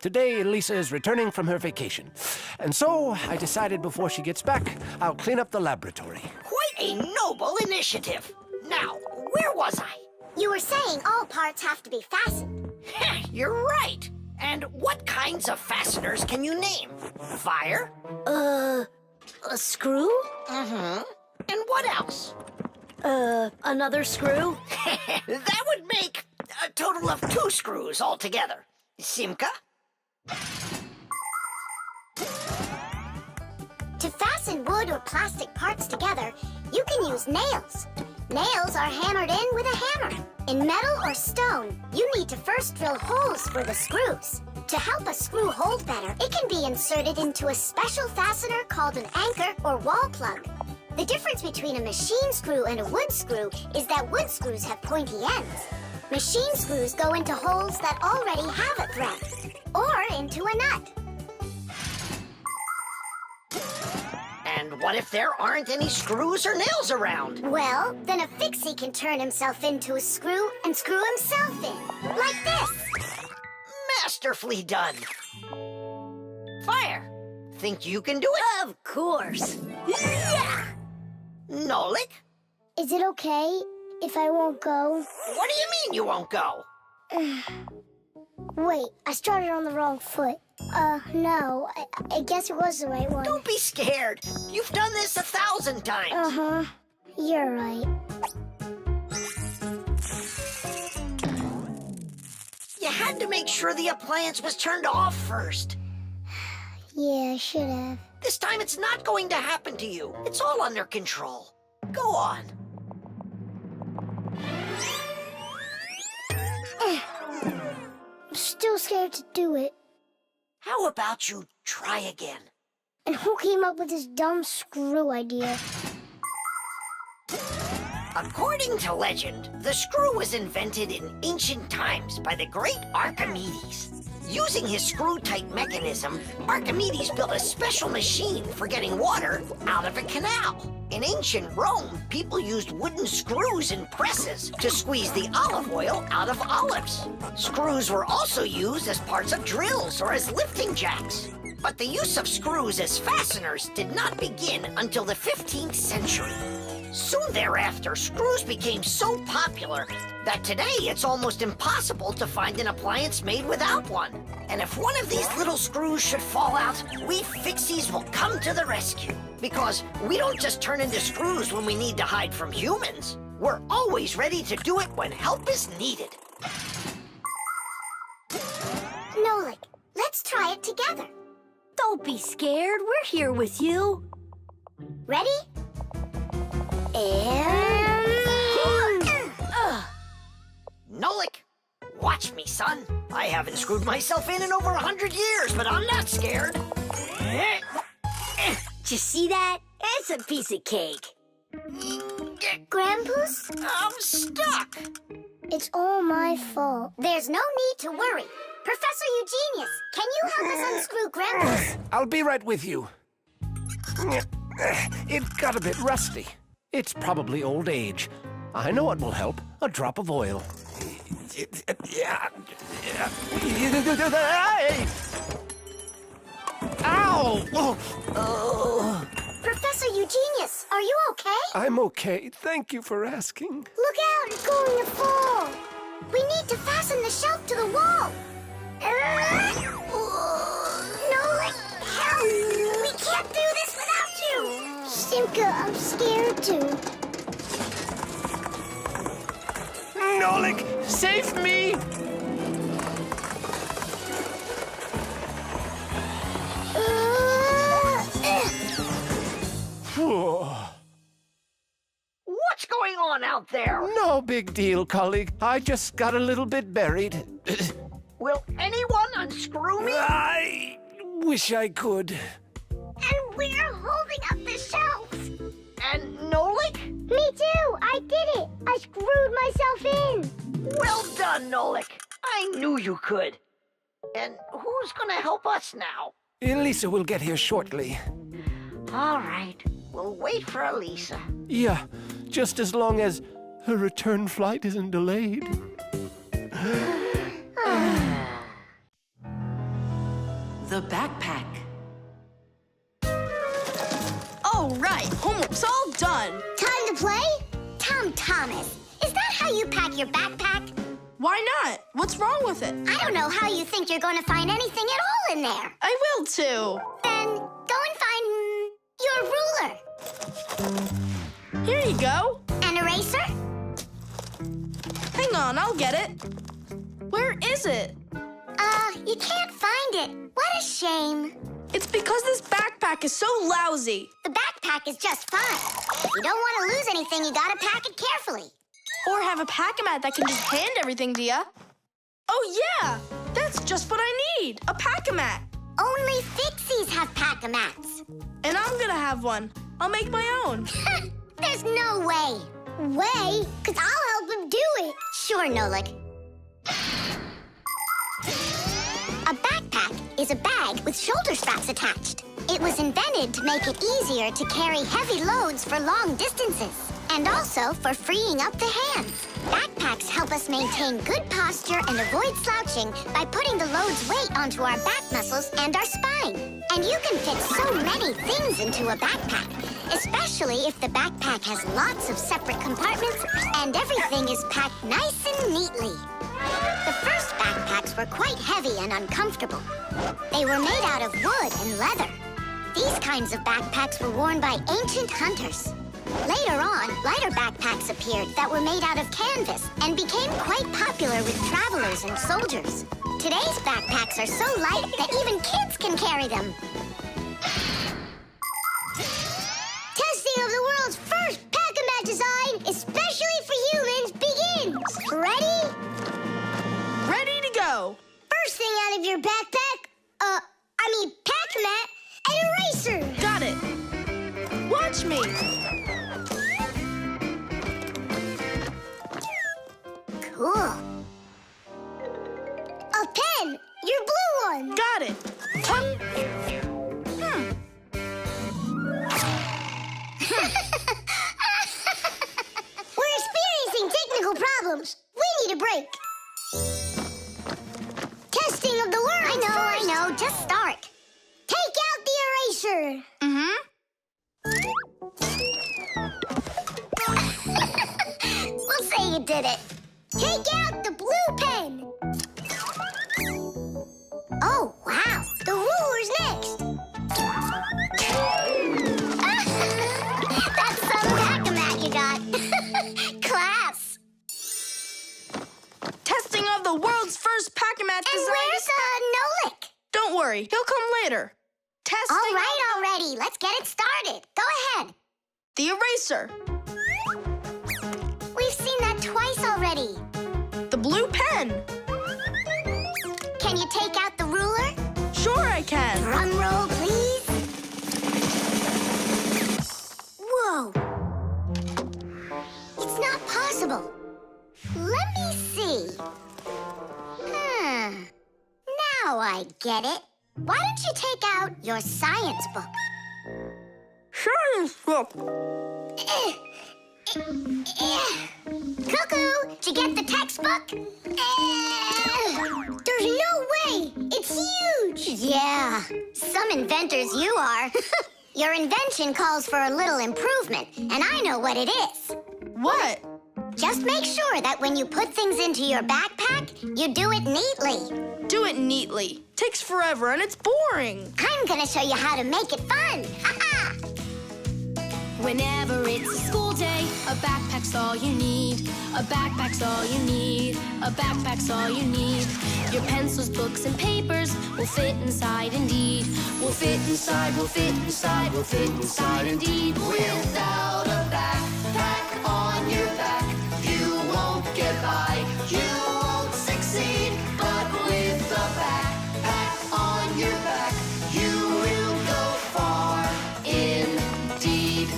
Today, Lisa is returning from her vacation. And so, I decided before she gets back, I'll clean up the laboratory. Quite a noble initiative. Now, where was I? You were saying all parts have to be fastened. You're right. And what kinds of fasteners can you name? Fire? A screw? Mm-hmm. And what else? Another screw? That would make a total of 2 screws altogether. Simka? To fasten wood or plastic parts together, you can use nails. Nails are hammered in with a hammer. In metal or stone, you need to first drill holes for the screws. To help a screw hold better, it can be inserted into a special fastener called an anchor or wall plug. The difference between a machine screw and a wood screw is that wood screws have pointy ends. Machine screws go into holes that already have a thread, or into a nut. And what if there aren't any screws or nails around? Well, then a Fixie can turn himself into a screw and screw himself in, like this. Masterfully done. Fire, think you can do it? Of course. Yeah! Nolik, Is it okay if I won't go? what do you mean you won't go? Wait, I started on the wrong foot. No, I guess it was the right one. Don't be scared. You've done this 1,000 times. Uh-huh. You're right. You had to make sure the appliance was turned off first. Yeah, I should have. This time it's not going to happen to you. It's all under control. Go on. I'm still scared to do it. How about you try again? And who came up with this dumb screw idea? According to legend, the screw was invented in ancient times by the great Archimedes. Using his screw-tight mechanism, Archimedes built a special machine for getting water out of a canal. In ancient Rome, people used wooden screws in presses to squeeze the olive oil out of olives. Screws were also used as parts of drills or as lifting jacks. But the use of screws as fasteners did not begin until the 15th century. Soon thereafter, screws became so popular that today it's almost impossible to find an appliance made without one. And if one of these little screws should fall out, we Fixies will come to the rescue. Because we don't just turn into screws when we need to hide from humans. We're always ready to do it when help is needed. Nolik, let's try it together. Don't be scared. We're here with you. Ready? And... Nolik, watch me, son. I haven't screwed myself in over 100 years, but I'm not scared. Did you see that? It's a piece of cake. Grandpa's? I'm stuck. It's all my fault. There's no need to worry. Professor Eugenius, can you help us unscrew Grandpa's? I'll be right with you. It got a bit rusty. It's probably old age. I know what will help. A drop of oil. Ow! Oh. Professor Eugenius, are you okay? I'm okay. Thank you for asking. Look out, it's going to fall. We need to fasten the shelf to the wall. Nolik, help! We can't do this without you. Simka, I'm scared too. Nolik, save me! What's going on out there? No big deal, colleague. I just got a little bit buried. Will anyone unscrew me? I wish I could. And we're holding up the shelf. And Nolik? Me too, I did it. I screwed myself in. Well done, Nolik. I knew you could. And who's gonna help us now? Elisa will get here shortly. All right, we'll wait for Elisa. Yeah, just as long as her return flight isn't delayed. The backpack. All right, homework's all done. Time to play? Tom Thomas, is that how you pack your backpack? Why not? What's wrong with it? I don't know how you think you're going to find anything at all in there. I will too. Then go and find your ruler. Here you go. An eraser? Hang on, I'll get it. Where is it? You can't find it. What a shame. It's because this backpack is so lousy. The backpack is just fine. If you don't want to lose anything, you gotta pack it carefully. Or have a pack-a-mat that can just hand everything to ya. Oh yeah, that's just what I need, a pack-a-mat. Only Fixies have pack-a-mats. And I'm gonna have one. I'll make my own. There's no way. Way? Because I'll help him do it. Sure, Nolik. A backpack is a bag with shoulder straps attached. It was invented to make it easier to carry heavy loads for long distances, and also for freeing up the hands. Backpacks help us maintain good posture and avoid slouching by putting the load's weight onto our back muscles and our spine. And you can fit so many things into a backpack, especially if the backpack has lots of separate compartments and everything is packed nice and neatly. The first backpacks were quite heavy and uncomfortable. They were made out of wood and leather. These kinds of backpacks were worn by ancient hunters. Later on, lighter backpacks appeared that were made out of canvas and became quite popular with travelers and soldiers. Today's backpacks are so light that even kids can carry them. Testing of the world's first pack-a-mat design, especially for humans, begins. Ready? Ready to go. First thing out of your backpack, pack-a-mat, an eraser. Got it. Watch me. Cool. A pen, your blue one. Got it. We're experiencing technical problems. We need a break. Testing of the world. I know. Just start. Take out the eraser. We'll say you did it. Take out the blue pen. Oh, wow. The ruler's next. Ah! worry. He'll come later. Testing. All right already. Let's get it started. Go ahead. The eraser. We've seen that twice already. The blue pen. Can you take out the ruler? Sure I can. Drum roll, please. Whoa. It's not possible. Let me see. Now I get it. Why don't you take out your science book? Science book. Cuckoo, did you get the textbook? There's no way! It's huge! Yeah, some inventors you are. Your invention calls for a little improvement, and I know what it is. What? Just make sure that when you put things into your backpack, you do it neatly. Do it neatly. Takes forever and it's boring. I'm gonna show you how to make it fun. Ha-ha! Whenever it's a school day, a backpack's all you need. A backpack's all you need. A backpack's all you need. Your pencils, books, and papers will fit inside indeed. Will fit inside, will fit inside, will fit inside indeed. Without a backpack on your back, you won't get by, you won't succeed. But with a backpack on your back, you will go far indeed.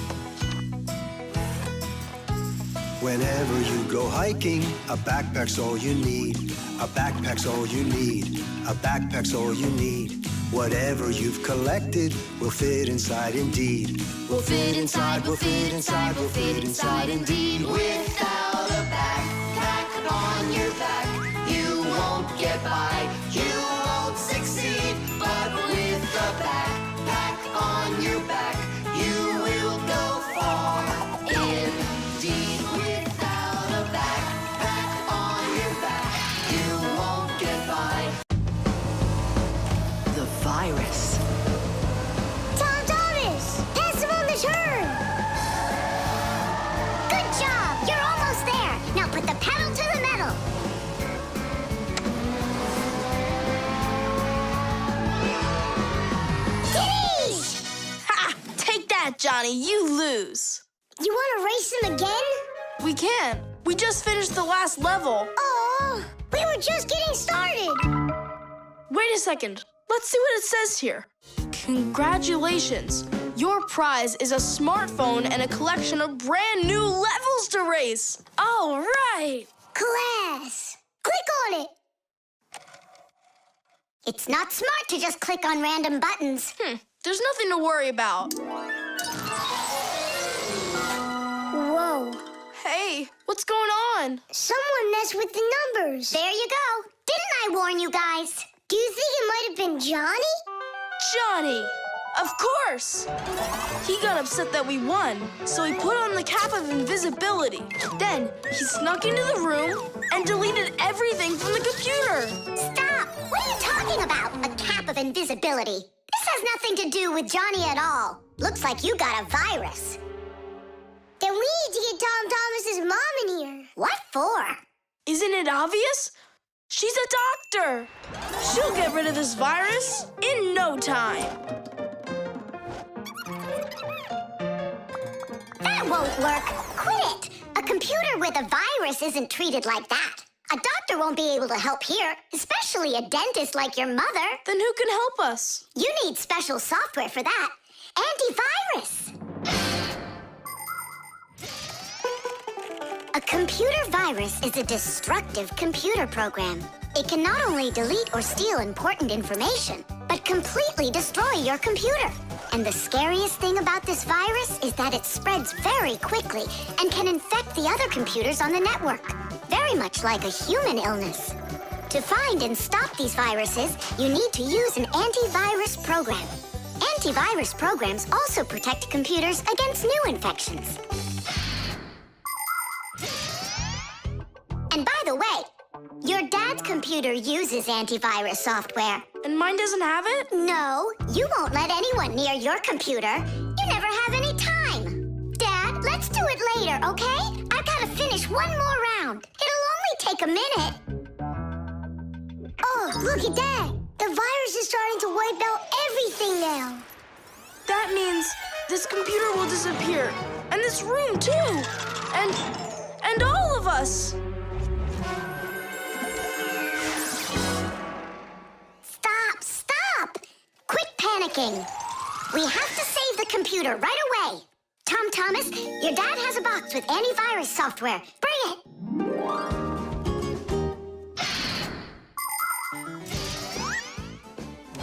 Whenever you go hiking, a backpack's all you need. A backpack's all you need. A backpack's all you need. Whatever you've collected will fit inside indeed. Will fit inside, will fit inside, will fit inside indeed. Without a backpack on your back, you won't get by, you won't succeed. But with a backpack on your back, you will go far indeed. Without a backpack on your back, you won't get by. The virus. Tom Thomas! Pass him on the turn! Good job! You're almost there. Now put the pedal to the metal. Diddy! Ha! Take that, Johnny. You lose. You want to race him again? We can. We just finished the last level. Oh, we were just getting started. Wait a second. Let's see what it says here. Congratulations. Your prize is a smartphone and a collection of brand new levels to race. All right. Class. Click on it. It's not smart to just click on random buttons. There's nothing to worry about. Whoa. Hey, what's going on? Someone messed with the numbers. There you go. Didn't I warn you guys? Do you think it might have been Johnny? Johnny! Of course! He got upset that we won, so he put on the cap of invisibility. Then he snuck into the room and deleted everything from the computer. Stop! What are you talking about? A cap of invisibility. This has nothing to do with Johnny at all. Looks like you got a virus. Then we need to get Tom Thomas's mom in here. What for? Isn't it obvious? She's a doctor. She'll get rid of this virus in no time. That won't work. Quit it. A computer with a virus isn't treated like that. A doctor won't be able to help here, especially a dentist like your mother. Then who can help us? You need special software for that. Antivirus. A computer virus is a destructive computer program. It can not only delete or steal important information, but completely destroy your computer. And the scariest thing about this virus is that it spreads very quickly and can infect the other computers on the network, very much like a human illness. To find and stop these viruses, you need to use an antivirus program. Antivirus programs also protect computers against new infections. And by the way, your dad's computer uses antivirus software. And mine doesn't have it? No, you won't let anyone near your computer. You never have any time. Dad, let's do it later, okay? I've got to finish one more round. It'll only take a minute. Oh, look at that. The virus is starting to wear now. That means this computer will disappear. And this room, too. And all of us. Stop! Quit panicking. We have to save the computer right away. Tom Thomas, your dad has a box with antivirus software. Bring it.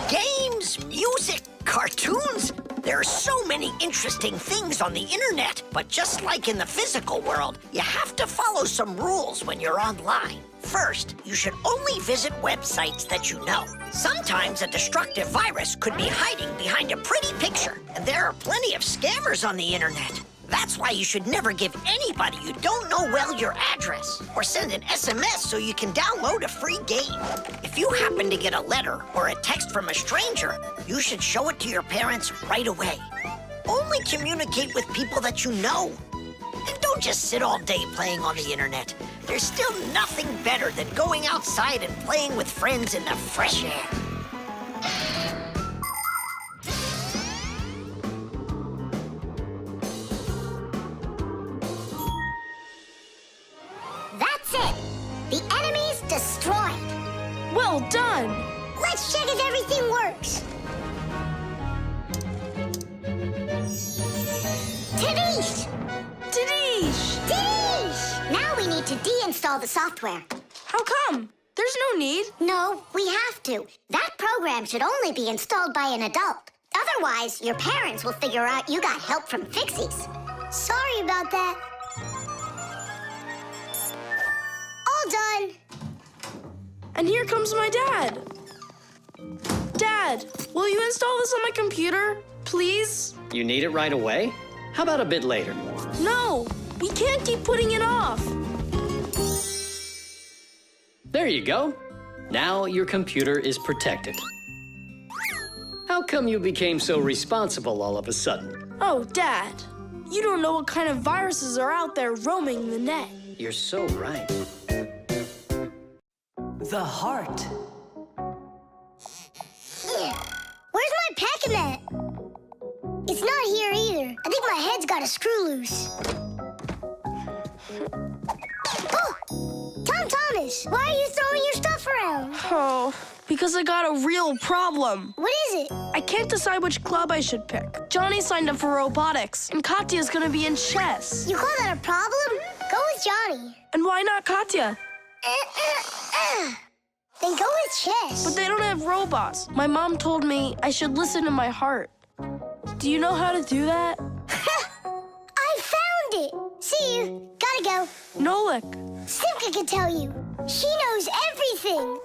Games, music, cartoons. There are so many interesting things on the internet, but just like in the physical world, you have to follow some rules when you're online. First, you should only visit websites that you know. Sometimes a destructive virus could be hiding behind a pretty picture, and there are plenty of scammers on the internet. That's why you should never give anybody you don't know well your address, or send an SMS so you can download a free game. If you happen to get a letter or a text from a stranger, you should show it to your parents right away. Only communicate with people that you know. And don't just sit all day playing on the internet. There's still nothing better than going outside and playing with friends in the fresh air. That's it. The enemy's destroyed. Well done. Let's check if everything works. Tadish! Now we need to deinstall the software. How come? There's no need. No, we have to. That program should only be installed by an adult. Otherwise, your parents will figure out you got help from Fixies. Sorry about that. All done. And here comes my dad. Dad, will you install this on my computer, please? You need it right away? How about a bit later? No, we can't keep putting it off. There you go. Now your computer is protected. How come you became so responsible all of a sudden? Oh, Dad, you don't know what kind of viruses are out there roaming the net. You're so right. The heart. Where's my packing mat? It's not here either. I think my head's got a screw loose. Oh! Tom Thomas, why are you throwing your stuff around? Oh, because I got a real problem. What is it? I can't decide which club I should pick. Johnny signed up for robotics, and Katya's gonna be in chess. You call that a problem? Go with Johnny. And why not Katya? Then go with chess. But they don't have robots. My mom told me I should listen to my heart. Do you know how to do that? I found it. See you. Gotta go. Nolik. Simka can tell you. She knows everything.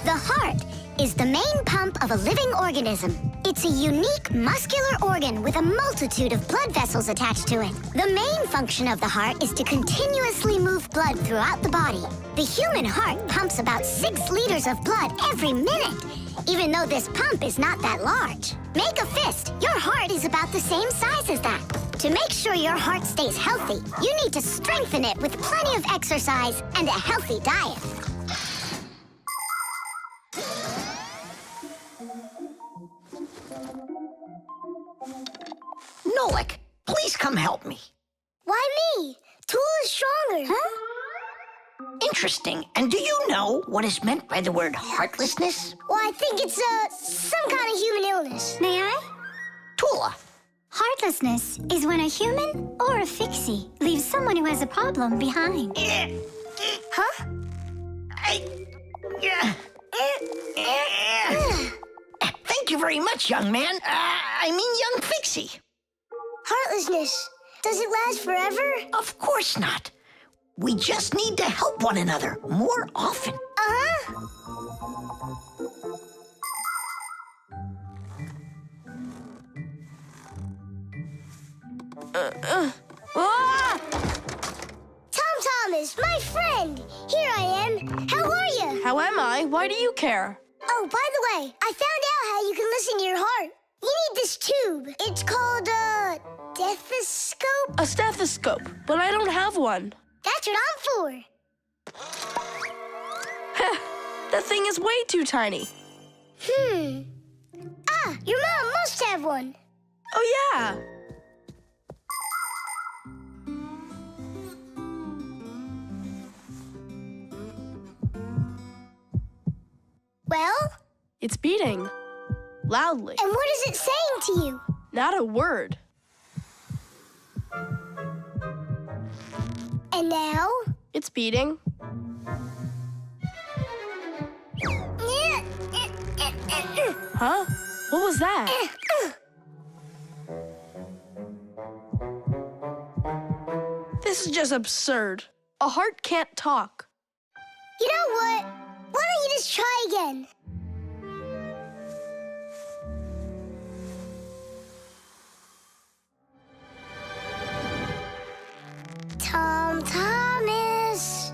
The heart is the main pump of a living organism. It's a unique muscular organ with a multitude of blood vessels attached to it. The main function of the heart is to continuously move blood throughout the body. The human heart pumps about 6 liters of blood every minute, even though this pump is not that large. Make a fist. Your heart is about the same size as that. To make sure your heart stays healthy, you need to strengthen it with plenty of exercise and a healthy diet. Nolik, please come help me. Why me? Tool is stronger. Huh? Interesting. And do you know what is meant by the word heartlessness? Well, I think it's some kind of human illness. May I? Tula. Heartlessness is when a human or a fixie leaves someone who has a problem behind. Huh? Thank you very much, young man. I mean, young Fixie. Heartlessness. Does it last forever? Of course not. We just need to help one another more often. Uh-huh. Tom Thomas, my friend. Here I am. How are you? How am I? Why do you care? Oh, by the way, I found out how you can listen to your heart. You need this tube. It's called a stethoscope. A stethoscope, but I don't have one. That's what I'm for. That thing is way too tiny. Ah, your mom must have one. Oh, yeah. Well? It's beating. Loudly. And what is it saying to you? Not a word. And now? It's beating. Huh? What was that? This is just absurd. A heart can't talk. You know what? Why don't you just try again? Tom Thomas.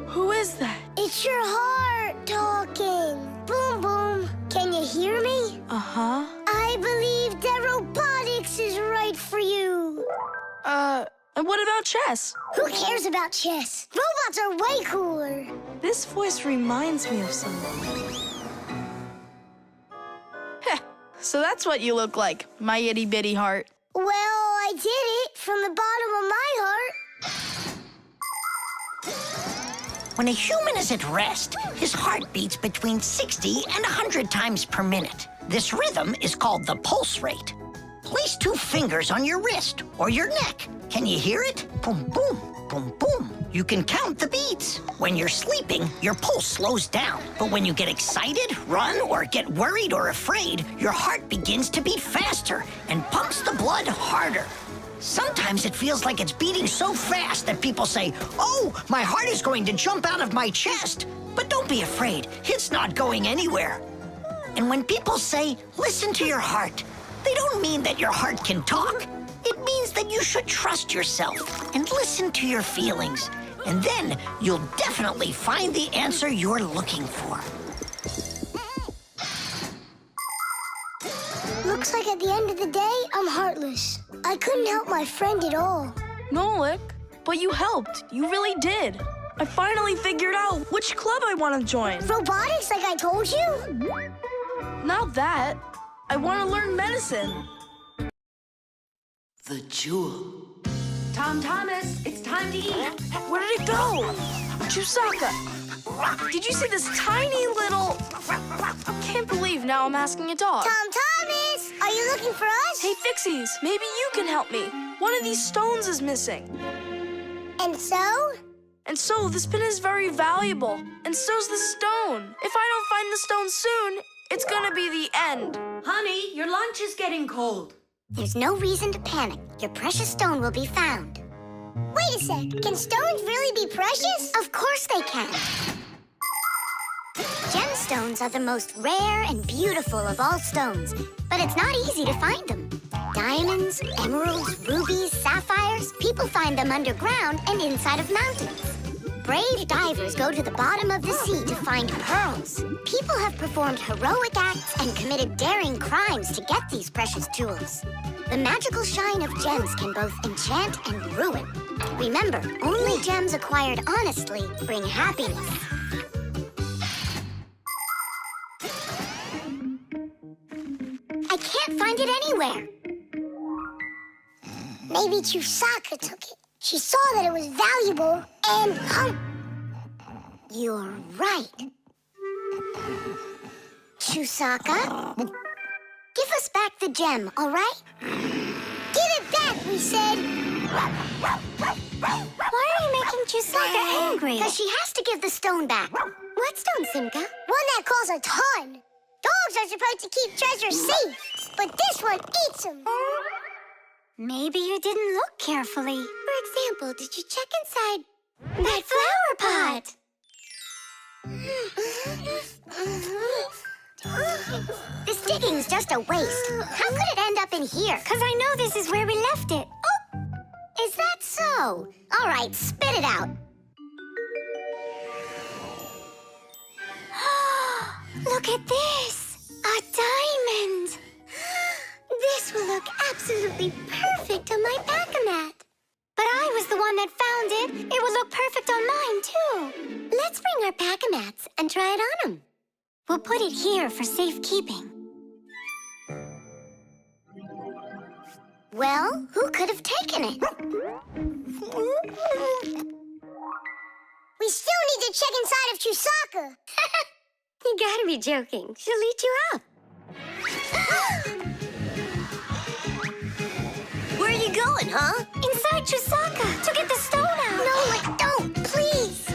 Who is that? It's your heart talking. Boom, boom. Can you hear me? Uh-huh. I believe that robotics is right for you. And what about chess? Who cares about chess? Robots are way cooler. This voice reminds me of someone. Heh, so that's what you look like, my itty-bitty heart. Well, I did it from the bottom of my heart. When a human is at rest, his heart beats between 60 and 100 times per minute. This rhythm is called the pulse rate. Place 2 fingers on your wrist or your neck. Can you hear it? Boom, boom, boom, boom. You can count the beats. When you're sleeping, your pulse slows down. But when you get excited, run, or get worried or afraid, your heart begins to beat faster and pumps the blood harder. Sometimes it feels like it's beating so fast that people say, "Oh, my heart is going to jump out of my chest." But don't be afraid, it's not going anywhere. And when people say, "Listen to your heart," they don't mean that your heart can talk. It means that you should trust yourself and listen to your feelings. And then you'll definitely find the answer you're looking for. Looks like at the end of the day, I'm heartless. I couldn't help my friend at all. Nolik, but you helped. You really did. I finally figured out which club I want to join. Robotics, like I told you? Not that. I want to learn medicine. The jewel. Tom Thomas, it's time to eat. Where did it go? Chusaka, did you see this tiny little... Can't believe now I'm asking a dog. Tom Thomas, are you looking for us? Hey, Fixies, maybe you can help me. One of these stones is missing. And so? And so, this pin is very valuable. And so's the stone. If I don't find the stone soon, it's gonna be the end. Honey, your lunch is getting cold. There's no reason to panic. Your precious stone will be found. Wait a sec, can stones really be precious? Of course they can. Gemstones are the most rare and beautiful of all stones, but it's not easy to find them. Diamonds, emeralds, rubies, sapphires, people find them underground and inside of mountains. Brave divers go to the bottom of the sea to find pearls. People have performed heroic acts and committed daring crimes to get these precious jewels. The magical shine of gems can both enchant and ruin. Remember, only gems acquired honestly bring happiness. I can't find it anywhere. Maybe Chusaka took it. She saw that it was valuable and... You're right. Chusaka? Give us back the gem, all right? Give it back, we said. Why are you making Chusaka angry? Because she has to give the stone back. What stone, Simka? One that costs a ton. Dogs are supposed to keep treasure safe, but this one eats them. Maybe you didn't look carefully. For example, did you check inside that flower pot? This digging's just a waste. How could it end up in here? Because I know this is where we left it. Oh, is that so? All right, spit it out. Look at this! A diamond! This will look absolutely perfect on my back-a-mat. But I was the one that found it. It would look perfect on mine, too. Let's bring our pack-a-mats and try it on them. We'll put it here for safekeeping. Well, who could have taken it? We still need to check inside of Chusaka. You gotta be joking. She'll eat you up. Where are you going, huh? Inside Chusaka to get the stone out. No, don't, please.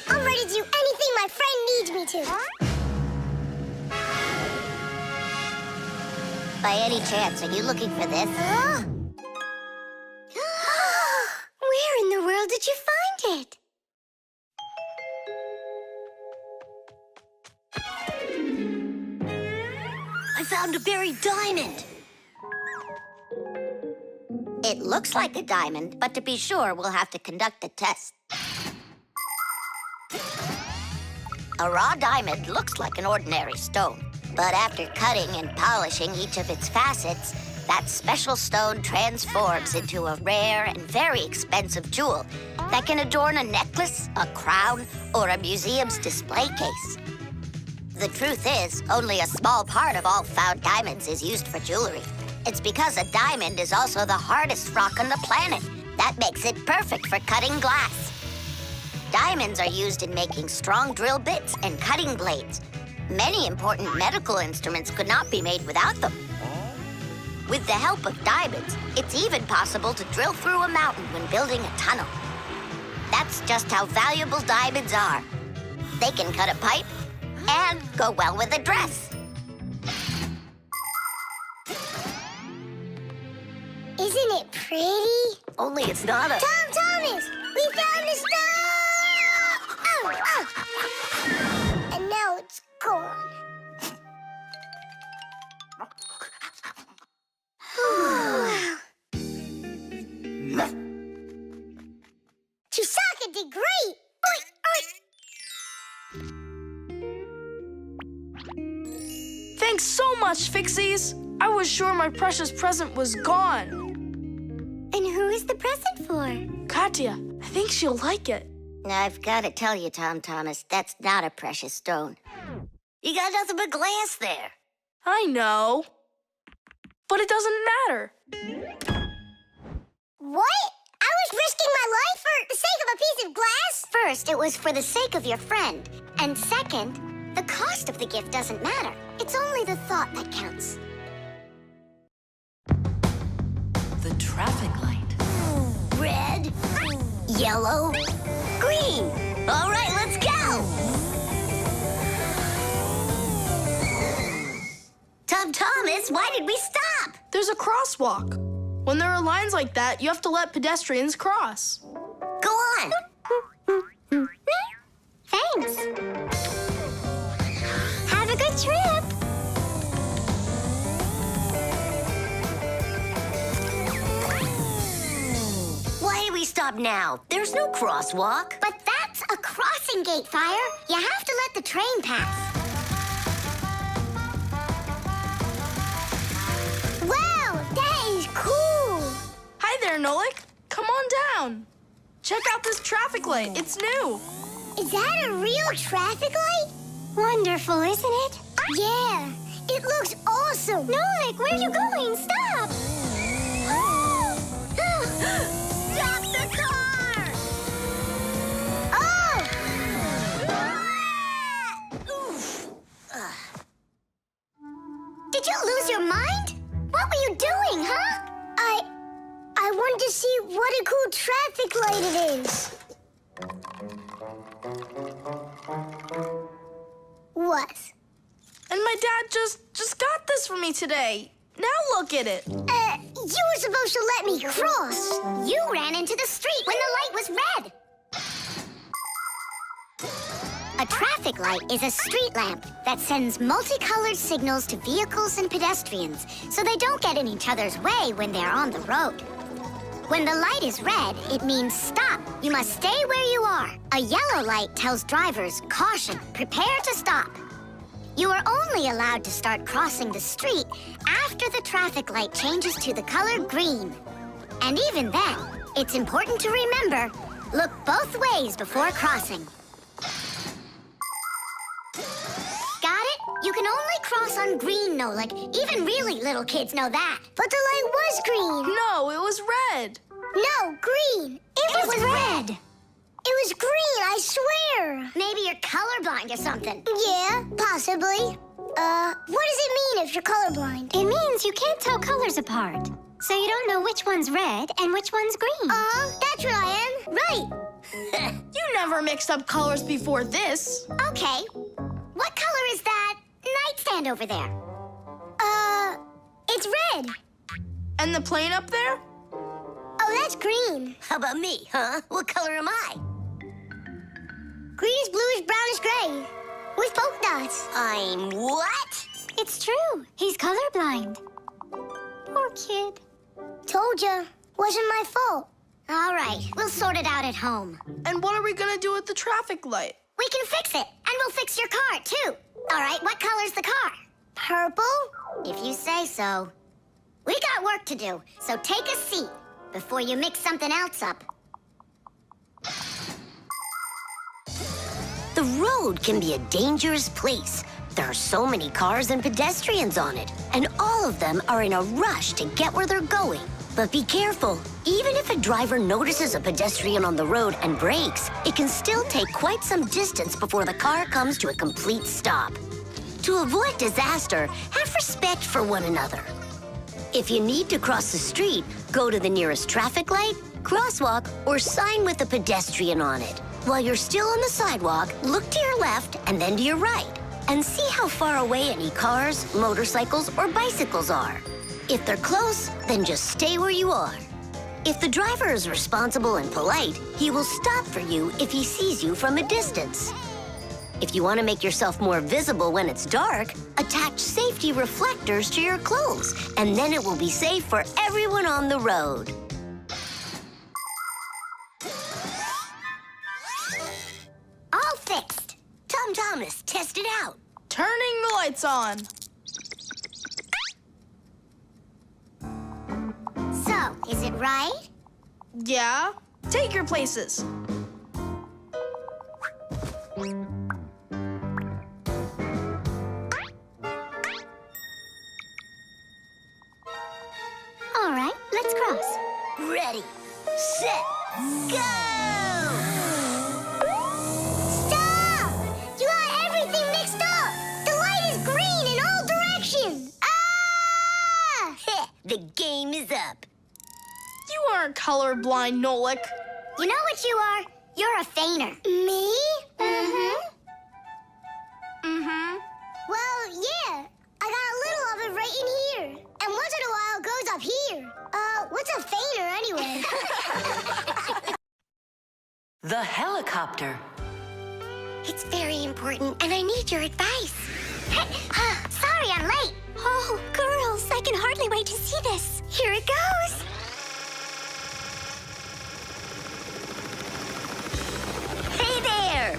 I'm ready to do anything my friend needs me to. By any chance, are you looking for this? Where in the world did you find it? I found a buried diamond. It looks like a diamond, but to be sure, we'll have to conduct a test. A raw diamond looks like an ordinary stone, but after cutting and polishing each of its facets, that special stone transforms into a rare and very expensive jewel that can adorn a necklace, a crown, or a museum's display case. The truth is, only a small part of all found diamonds is used for jewelry. It's because a diamond is also the hardest rock on the planet. That makes it perfect for cutting glass. Diamonds are used in making strong drill bits and cutting blades. Many important medical instruments could not be made without them. With the help of diamonds, it's even possible to drill through a mountain when building a tunnel. That's just how valuable diamonds are. They can cut a pipe and go well with a dress. Isn't it pretty? Only it's not a... Tom Thomas, we found the stone! Oh. And now it's gone. Chusaka did great! Oink, oink. Thanks so much, Fixies. I was sure my precious present was gone. And who is the present for? Katya, I think she'll like it. I've got to tell you, Tom Thomas, that's not a precious stone. You got nothing but glass there. I know. But it doesn't matter. What? I was risking my life for the sake of a piece of glass? First, it was for the sake of your friend. And second, the cost of the gift doesn't matter. It's only the thought that counts. The traffic light. Red, yellow, green. All right, let's go. Tom Thomas, why did we stop? There's a crosswalk. When there are lines like that, you have to let pedestrians cross. Go on. Thanks. Have a good trip. Why do we stop now? There's no crosswalk. But that's a crossing gate, Fire. You have to let the train pass. Wow, that is cool! Hi there, Nolik. Come on down. Check out this traffic light. It's new. Is that a real traffic light? Wonderful, isn't it? Yeah, it looks awesome. Nolik, where are you going? Stop! Stop the car! Oh! Did you lose your mind? What were you doing, huh? I wanted to see what a cool traffic light it is. What? And my dad just got this for me today. Now look at it. You were supposed to let me cross. You ran into the street when the light was red. A traffic light is a street lamp that sends multicolored signals to vehicles and pedestrians so they don't get in each other's way when they're on the road. When the light is red, it means stop. You must stay where you are. A yellow light tells drivers, caution, prepare to stop. You are only allowed to start crossing the street after the traffic light changes to the color green. And even then, It's important to remember, look both ways before crossing. Got it? You can only cross on green, Nolik. Even really little kids know that. But the light was green. No, it was red. No, green. It was red. It was green, I swear. Maybe you're colorblind or something. Yeah, possibly. What does it mean if you're colorblind? It means you can't tell colors apart. So you don't know which one's red and which one's green. That's what I am. Right. You never mixed up colors before this. Okay. What color is that nightstand over there? It's red. And the plane up there? Oh, that's green. How about me, huh? What color am I? Greenish, bluish, brownish, gray. With polka dots. I'm what? It's true. He's colorblind. Poor kid. Told ya. Wasn't my fault. All right, we'll sort it out at home. And what are we gonna do with the traffic light? We can fix it, and we'll fix your car, too. All right, what color's the car? Purple? If you say so. We got work to do, so take a seat before you mix something else up. The road can be a dangerous place. There are so many cars and pedestrians on it, and all of them are in a rush to get where they're going. But be careful. Even if a driver notices a pedestrian on the road and brakes, it can still take quite some distance before the car comes to a complete stop. To avoid disaster, have respect for one another. If you need to cross the street, go to the nearest traffic light, crosswalk, or sign with a pedestrian on it. While you're still on the sidewalk, look to your left and then to your right, and see how far away any cars, motorcycles, or bicycles are. If they're close, then just stay where you are. If the driver is responsible and polite, he will stop for you if he sees you from a distance. If you want to make yourself more visible when it's dark, attach safety reflectors to your clothes, and then it will be safe for everyone on the road. All fixed. Tom Thomas, test it out. Turning the lights on. So, is it right? Yeah? Take your places. All right, let's cross. Ready, set, go! Stop! You got everything mixed up. The light is green in all directions. Ah! The game is up. You aren't colorblind, Nolik. You know what you are? You're a feigner. Me? Well, Yeah, I got a little of it right in here. And once in a while it goes up here. What's a feigner anyway? The helicopter. it's very important, and I need your advice. Sorry I'm late. Oh, girls, I can hardly wait to see this. Here it goes. Hey there!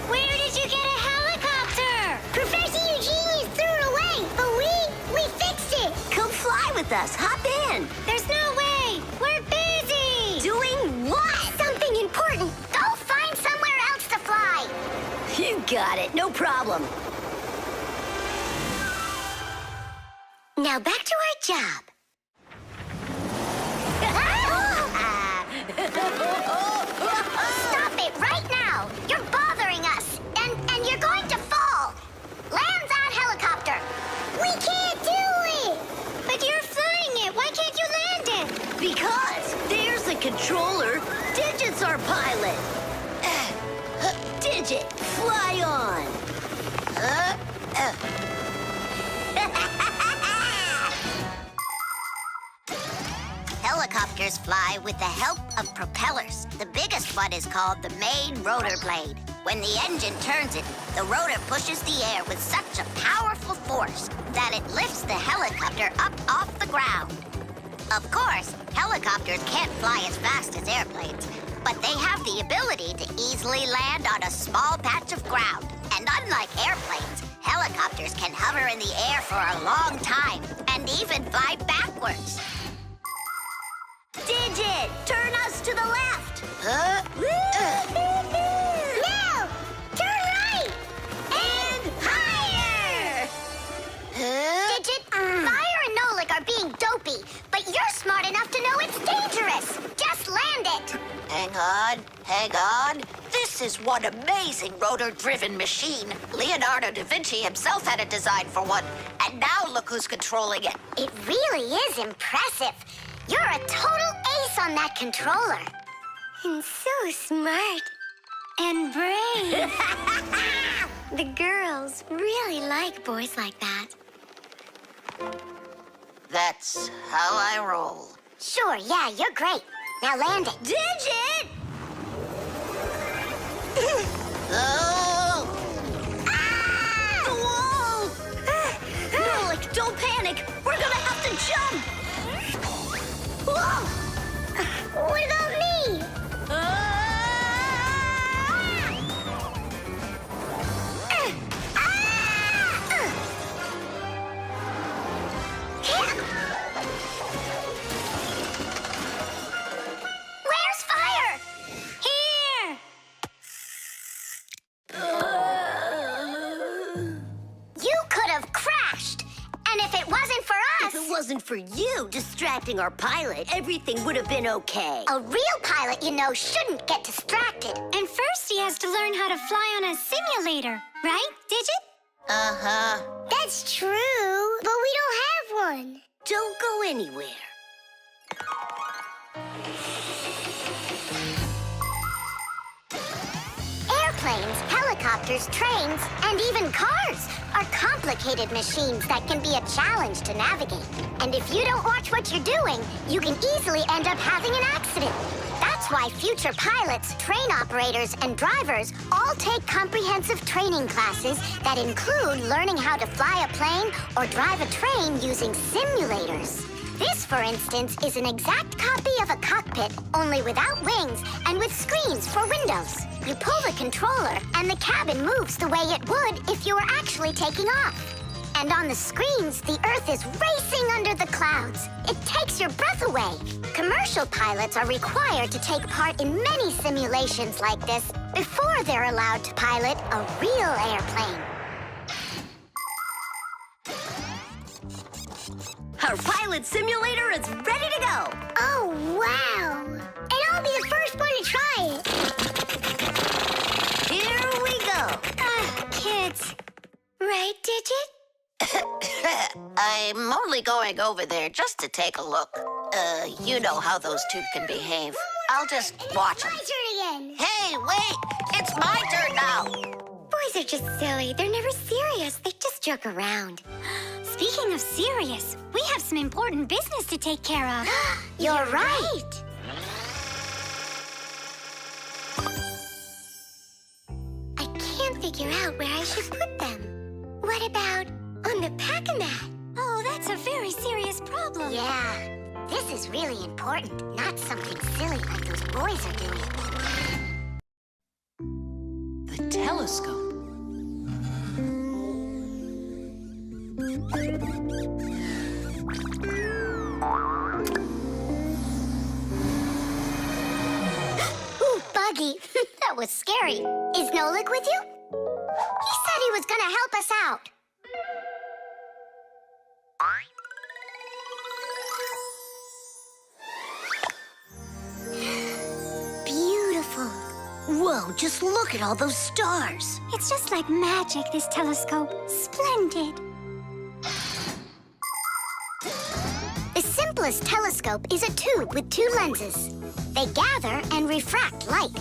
Where did you get a helicopter? Professor Eugenius threw it away, but we fixed it. Come fly with us. Hop in. There's no way. We're busy. Doing what? Something important. Go find somewhere else to fly. You got it. No problem. Now back to our job. Stop it right now. You're bothering us. And you're going to fall. Land that helicopter. We can't do it. But you're flying it. Why can't you land it? Because there's the controller. Digit's our pilot. Digit, fly on. Helicopters fly with the help of propellers. The biggest one is called the main rotor blade. When the engine turns it, the rotor pushes the air with such a powerful force that it lifts the helicopter up off the ground. Of course, helicopters can't fly as fast as airplanes, but they have the ability to easily land on a small patch of ground. And unlike airplanes, helicopters can hover in the air for a long time and even fly backwards. Digit, turn Hang on. This is one amazing rotor-driven machine. Leonardo da Vinci himself had a design for one. And now look who's controlling it. It really is impressive. You're a total ace on that controller. And so smart. And brave. The girls really like boys like that. That's how I roll. Sure, yeah, you're great. Now land it. Digit! Oh! Ah! The wall! Nolik, don't panic. We're gonna have to jump. Whoa! What about me? Where's Fire? Here! You could have crashed. And if it wasn't for us... If it wasn't for you distracting our pilot, everything would have been okay. A real pilot, you know, shouldn't get distracted. And first he has to learn how to fly on a simulator. Right, Digit? Uh-huh. That's true, but we don't have one. Don't go anywhere. Airplanes, helicopters, trains, and even cars are complicated machines that can be a challenge to navigate. And if you don't watch what you're doing, you can easily end up having an accident. That's why future pilots, train operators, and drivers all take comprehensive training classes that include learning how to fly a plane or drive a train using simulators. This, for instance, is an exact copy of a cockpit, only without wings and with screens for windows. You pull the controller, and the cabin moves the way it would if you were actually taking off. And on the screens, the Earth is racing under the clouds. It takes your breath away. Commercial pilots are required to take part in many simulations like this before they're allowed to pilot a real airplane. Our pilot simulator is ready to go. Oh, wow. And I'll be the first one to try it. Here we go. Kids. Right, Digit? I'm only going over there just to take a look. You know how those two can behave. I'll just watch them. My turn again. Hey, wait! It's my turn now! Boys are just silly. They're never serious. They just joke around. Speaking of serious, we have some important business to take care of. You're right. I can't figure out where I should put them. What about on the pack-a-mat? Oh, that's a very serious problem. Yeah, this is really important, not something silly like those boys are doing. The telescope. Ooh, Buggy. That was scary. Is Nolik with you? He said he was gonna help us out. Beautiful. Whoa, just look at all those stars. It's just like magic, this telescope. Splendid. The simplest telescope is a tube with two lenses. They gather and refract light.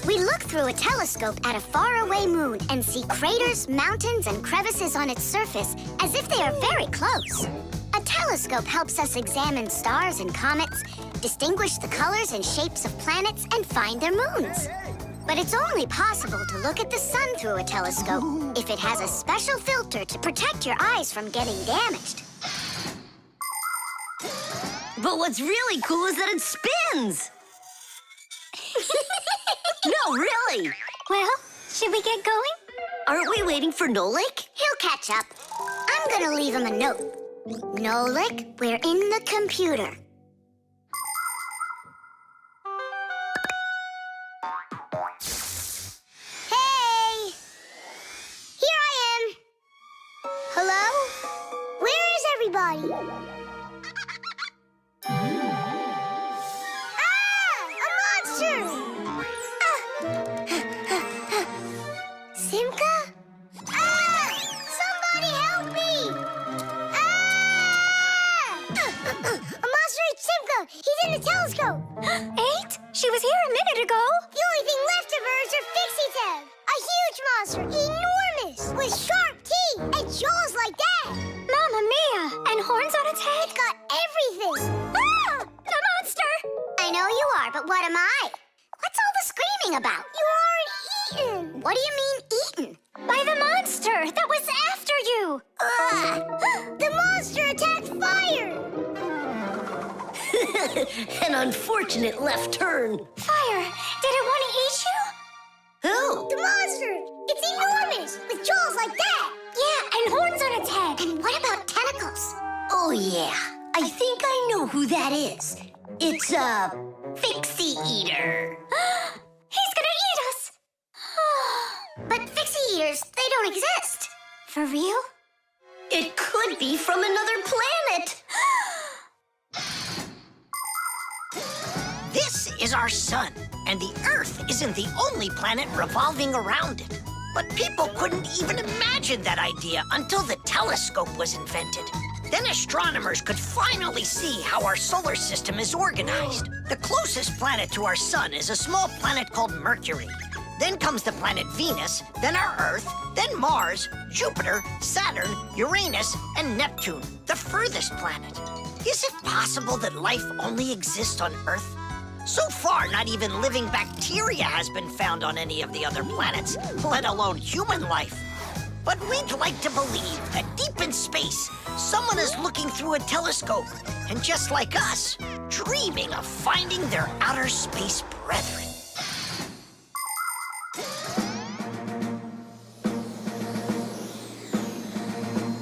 We look through a telescope at a faraway moon and see craters, mountains, and crevices on its surface as if they are very close. A telescope helps us examine stars and comets, distinguish the colors and shapes of planets, and find their moons. But it's only possible to look at the sun through a telescope if it has a special filter to protect your eyes from getting damaged. But what's really cool is that it spins! No, really! Well, should we get going? Aren't we waiting for Nolik? He'll catch up. I'm gonna leave him a note. Nolik, we're in the computer. Hey! Here I am. Hello? Where is everybody? Ah! A monster! Ah! Ah! Somebody help me! Ah! A monster ate Simka! He's in the telescope! Ate? She was here a minute ago. The only thing left of her is her Fixie tag! A huge monster! Enormous! With sharp teeth and jaws like that! Mamma mia! And horns on its head? It's got everything! Ah! The monster! I know you are, but what am I? What's all the screaming about? You aren't eaten! What do you mean, eaten? By the monster that was after you! The monster attacked Fire! An unfortunate left turn. Fire, did it want to eat you? Who? The monster! It's enormous! With jaws like that! Yeah, and horns on its head. And what about tentacles? Oh, yeah. I think I know who that is. It's a Fixie eater. He's gonna eat us! But Fixie eaters, they don't exist. For real? It could be from another planet. This is our sun, and the Earth isn't the only planet revolving around it. But people couldn't even imagine that idea until the telescope was invented. Then astronomers could finally see how our solar system is organized. The closest planet to our sun is a small planet called Mercury. Then comes the planet Venus, then our Earth, then Mars, Jupiter, Saturn, Uranus, and Neptune, the furthest planet. Is it possible that life only exists on Earth? So far, not even living bacteria has been found on any of the other planets, let alone human life. But we'd like to believe that deep in space, someone is looking through a telescope, and just like us, dreaming of finding their outer space brethren.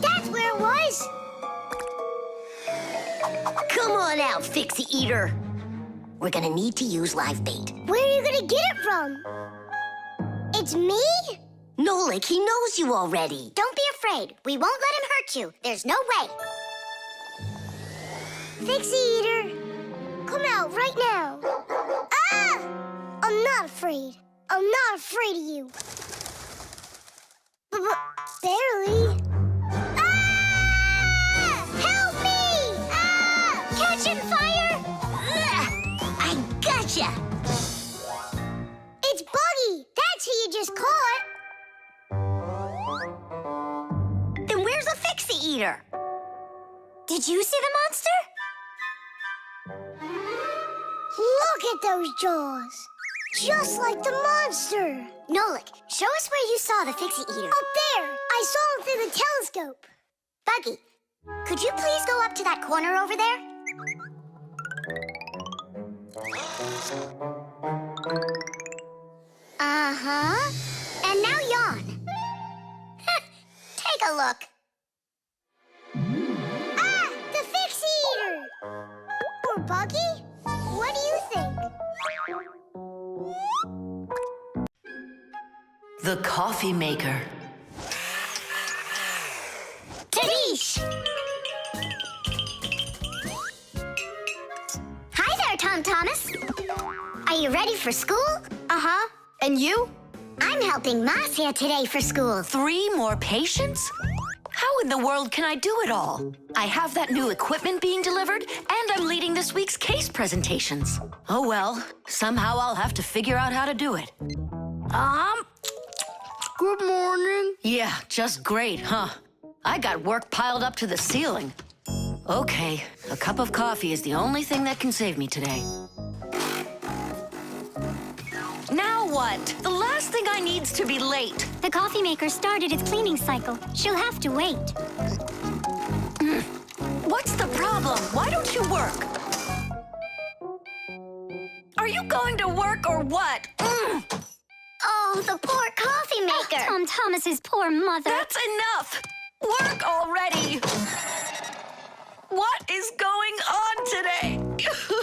That's where it was! Come on out, Fixie Eater. We're gonna need to use live bait. Where are you gonna get it from? It's me? Nolik, he knows you already. Don't be afraid. We won't let him hurt you. There's no way. Fixie Eater, come out right now. Ah! I'm not afraid. I'm not afraid of you. Barely. Ah! Help me! Ah! Catch him, Fire! I gotcha! It's Buggy. That's who you just caught. Then where's the Fixie Eater? Did you see the monster? Look at those jaws. Just like the monster. Nolik, show us where you saw the Fixie Eater. Up there. I saw him through the telescope. Buggy, could you please go up to that corner over there? Uh-huh. And now yawn. Take a look. Ah! The Fixie Eater! Or Buggy? What do you think? The coffee maker. Tadish! Hi there, Tom Thomas. Are you ready for school? Uh-huh. And you? I'm helping Marcia today for school. 3 more patients? How in the world can I do it all? I have that new equipment being delivered, and I'm leading this week's case presentations. Oh well, somehow I'll have to figure out how to do it. Good morning. Yeah, just great, huh? I got work piled up to the ceiling. Okay, a cup of coffee is the only thing that can save me today. Now what? The last thing I need's to be late. The coffee maker started its cleaning cycle. She'll have to wait. What's the problem? Why don't you work? Are you going to work or what? Oh, the poor coffee maker. Tom Thomas's poor mother. That's enough! Work already! What is going on today?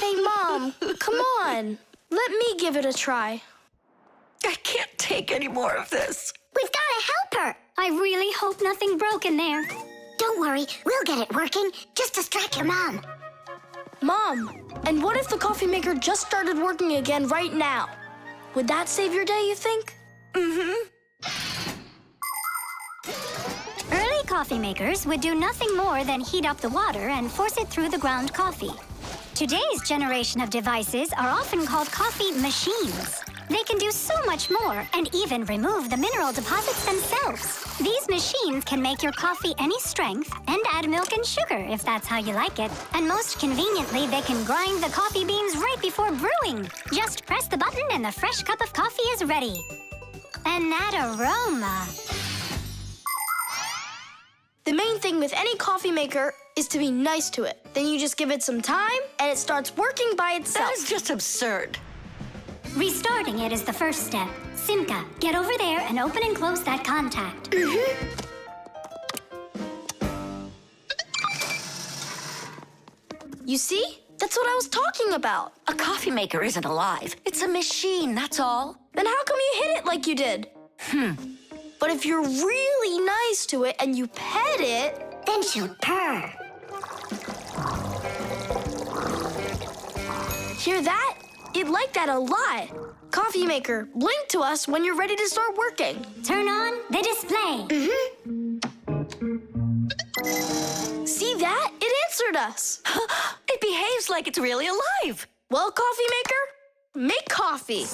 Hey, Mom, come on. Let me give it a try. I can't take any more of this. We've got to help her. I really hope nothing broke in there. Don't worry, we'll get it working. Just distract your mom. Mom, and what if the coffee maker just started working again right now? Would that save your day, you think? Mm-hmm. coffee makers would do nothing more than heat up the water and force it through the ground coffee. Today's generation of devices are often called coffee machines. They can do so much more and even remove the mineral deposits themselves. These machines can make your coffee any strength and add milk and sugar if that's how you like it. And most conveniently, they can grind the coffee beans right before brewing. Just press the button and the fresh cup of coffee is ready. And that aroma. The main thing with any coffee maker is to be nice to it. Then you just give it some time and it starts working by itself. That is just absurd. Restarting it is the first step. Simka, get over there and open and close that contact. You see? That's what I was talking about. A coffee maker isn't alive. It's a machine, that's all. Then how come you hit it like you did? But if you're really nice to it and you pet it, Then she'll purr. hear that? It liked that a lot. Coffee maker, blink to us when you're ready to start working. Turn on the display. See that? It answered us. It behaves like it's really alive. Well, coffee maker, make coffee.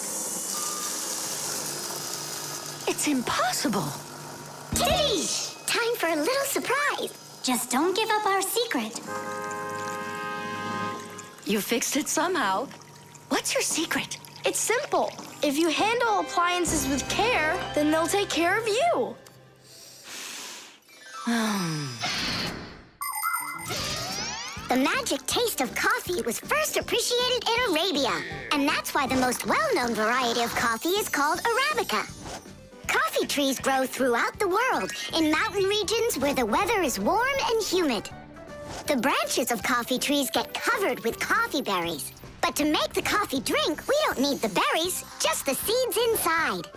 It's impossible. Kitty! Time for a little surprise. Just don't give up our secret. You fixed it somehow. What's your secret? It's simple. If you handle appliances with care, then they'll take care of you. The magic taste of coffee was first appreciated in Arabia, and that's why the most well-known variety of coffee is called Arabica. Coffee trees grow throughout the world, in mountain regions where the weather is warm and humid. The branches of coffee trees get covered with coffee berries. But to make the coffee drink, we don't need the berries, just the seeds inside.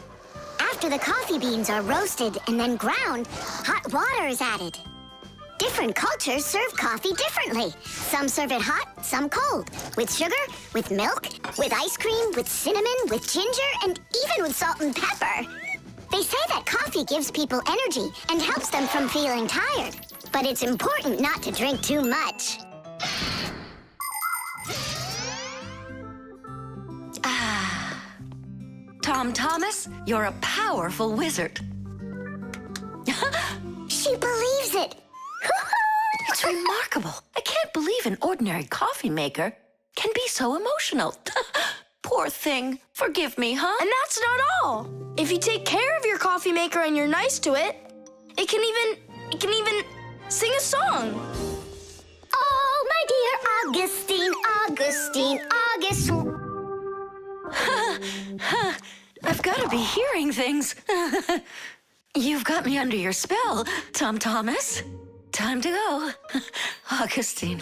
After the coffee beans are roasted and then ground, hot water is added. Different cultures serve coffee differently. Some serve it hot, some cold. With sugar, with milk, with ice cream, with cinnamon, with ginger, and even with salt and pepper. They say that coffee gives people energy and helps them from feeling tired. But it's important not to drink too much. Tom Thomas, you're a powerful wizard. She believes it. It's remarkable. I can't believe an ordinary coffee maker can be so emotional. Poor thing. Forgive me, huh? And that's not all. If you take care of your coffee maker and you're nice to it, it can even sing a song. Oh, my dear Augustine, Augustine, Augustine. I've got to be hearing things. You've got me under your spell, Tom Thomas. Time to go. Augustine.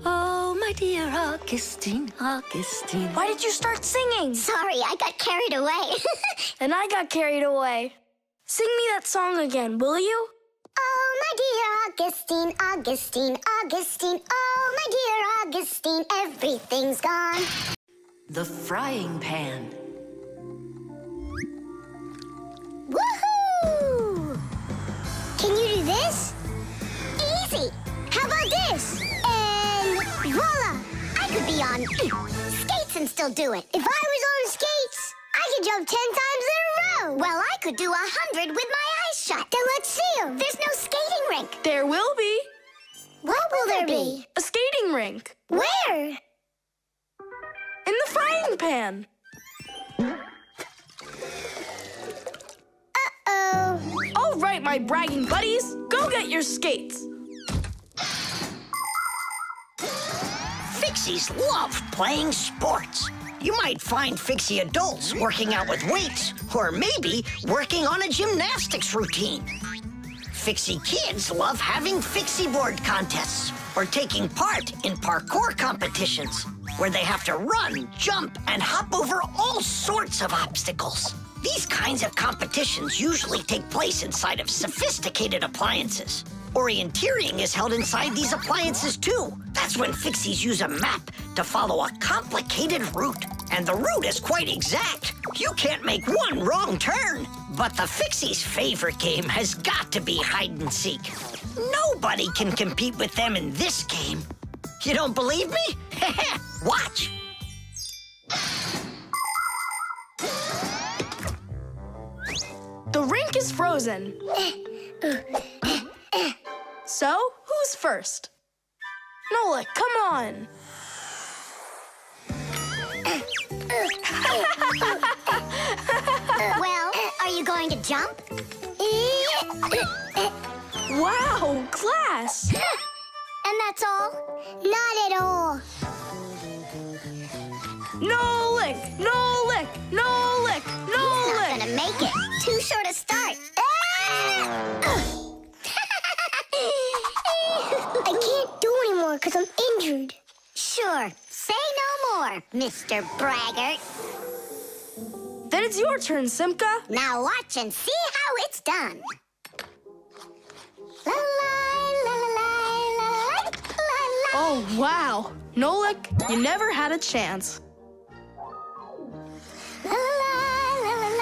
Oh, my dear Augustine, Augustine. Why did you start singing? Sorry, I got carried away. And I got carried away. Sing me that song again, will you? Oh, my dear Augustine, Augustine, Augustine. Oh, my dear Augustine, everything's gone. The frying pan. Woohoo! Can you do this? Easy! How about this? And voila! I could be on skates and still do it. If I was on skates, I could jump 10 times in a row. Well, I could do 100 with my eyes shut. Then let's see 'em. There's no skating rink. There will be. What will there be? A skating rink. Where? In the frying pan. Uh-oh. All right, my bragging buddies, go get your skates. Fixies love playing sports. You might find Fixie adults working out with weights, or maybe working on a gymnastics routine. Fixie kids love having Fixie board contests, or taking part in parkour competitions, where they have to run, jump, and hop over all sorts of obstacles. These kinds of competitions usually take place inside of sophisticated appliances. Orienteering is held inside these appliances too. That's when Fixies use a map to follow a complicated route. and the route is quite exact. You can't make one wrong turn. But the Fixies' favorite game has got to be hide and seek. Nobody can compete with them in this game. You don't believe me? Watch. The rink is frozen. So, who's first? Nolik, come on. Well, are you going to jump? Wow, class. And that's all? Not at all. Nolik, Nolik, Nolik, Not Nolik. gonna make it. Too short a start. I can't do anymore because I'm injured. Sure, say no more, Mr. Braggart. Then it's your turn, Simka. Now watch and see how it's done. La la la la la la la. Oh, wow. Nolik, you never had a chance. La la la la la.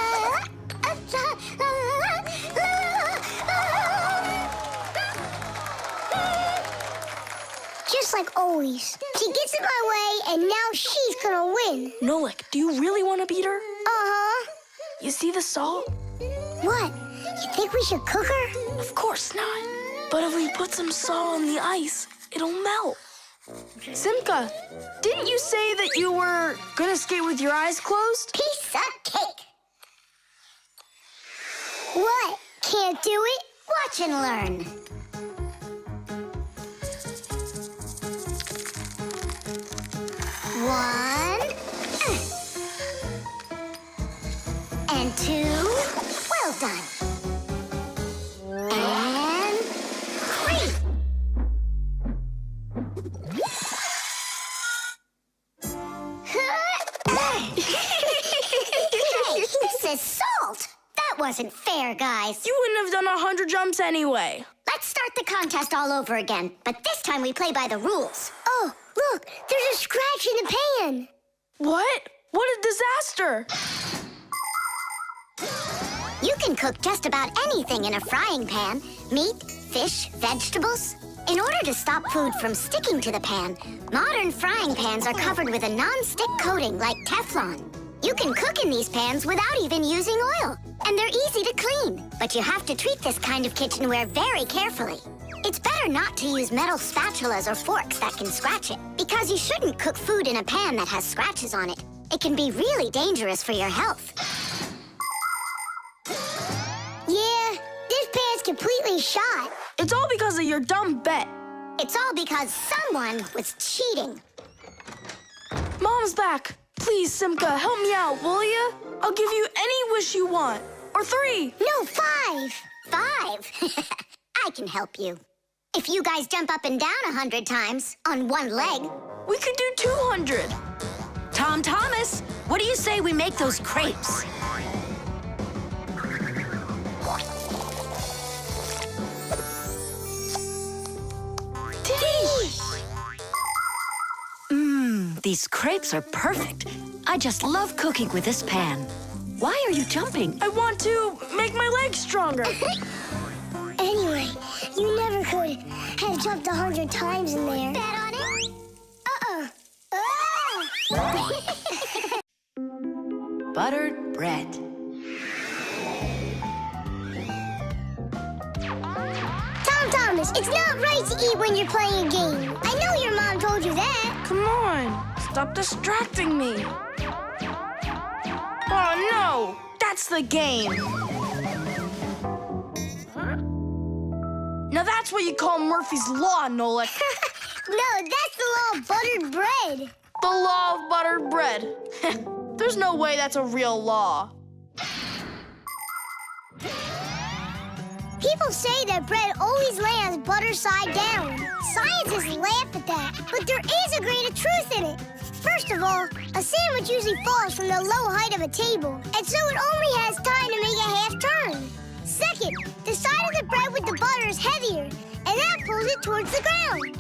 Just like always. She gets in my way, and now she's gonna win. Nolik, do you really want to beat her? Uh-huh. You see the salt? What? You think we should cook her? Of course not. But if we put some salt on the ice, it'll melt. Simka, didn't you say that you were gonna skate with your eyes closed? Piece of cake. What? Can't do it? Watch and learn. One. And two. Well done. And three. Hey, this is salt. That wasn't fair, guys. You wouldn't have done 100 jumps anyway. Let's start the contest all over again, but this time we play by the rules. Oh, look, there's a scratch in the pan. What? What a disaster! You can cook just about anything in a frying pan. Meat, fish, vegetables. In order to stop food from sticking to the pan, modern frying pans are covered with a non-stick coating like Teflon. You can cook in these pans without even using oil, and they're easy to clean. But you have to treat this kind of kitchenware very carefully. It's better not to use metal spatulas or forks that can scratch it, because you shouldn't cook food in a pan that has scratches on it. It can be really dangerous for your health. Yeah, this pan's completely shot. It's all because of your dumb bet. It's all because someone was cheating. Mom's back. Please, Simka, help me out, will ya? I'll give you any wish you want. Or 3. No, 5. 5? I can help you. If you guys jump up and down 100 times on one leg, we could do 200. Tom Thomas, what do you say we make those crepes? These crepes are perfect. I just love cooking with this pan. Why are you jumping? I want to make my legs stronger. Anyway, you never could have jumped 100 times in there. bet on it? Buttered bread. Tom Thomas, it's not right to eat when you're playing a game. I know your mom told you that. Come on, stop distracting me. Oh no, that's the game. Now that's what you call Murphy's Law, Nolik. No, that's the law of buttered bread. The law of buttered bread. There's no way that's a real law. People say that bread always lands butter side down. Scientists laugh at that, but there is a grain of truth in it. First of all, a sandwich usually falls from the low height of a table, and so it only has time to make a half turn. Second, the side of the bread with the butter is heavier, and that pulls it towards the ground.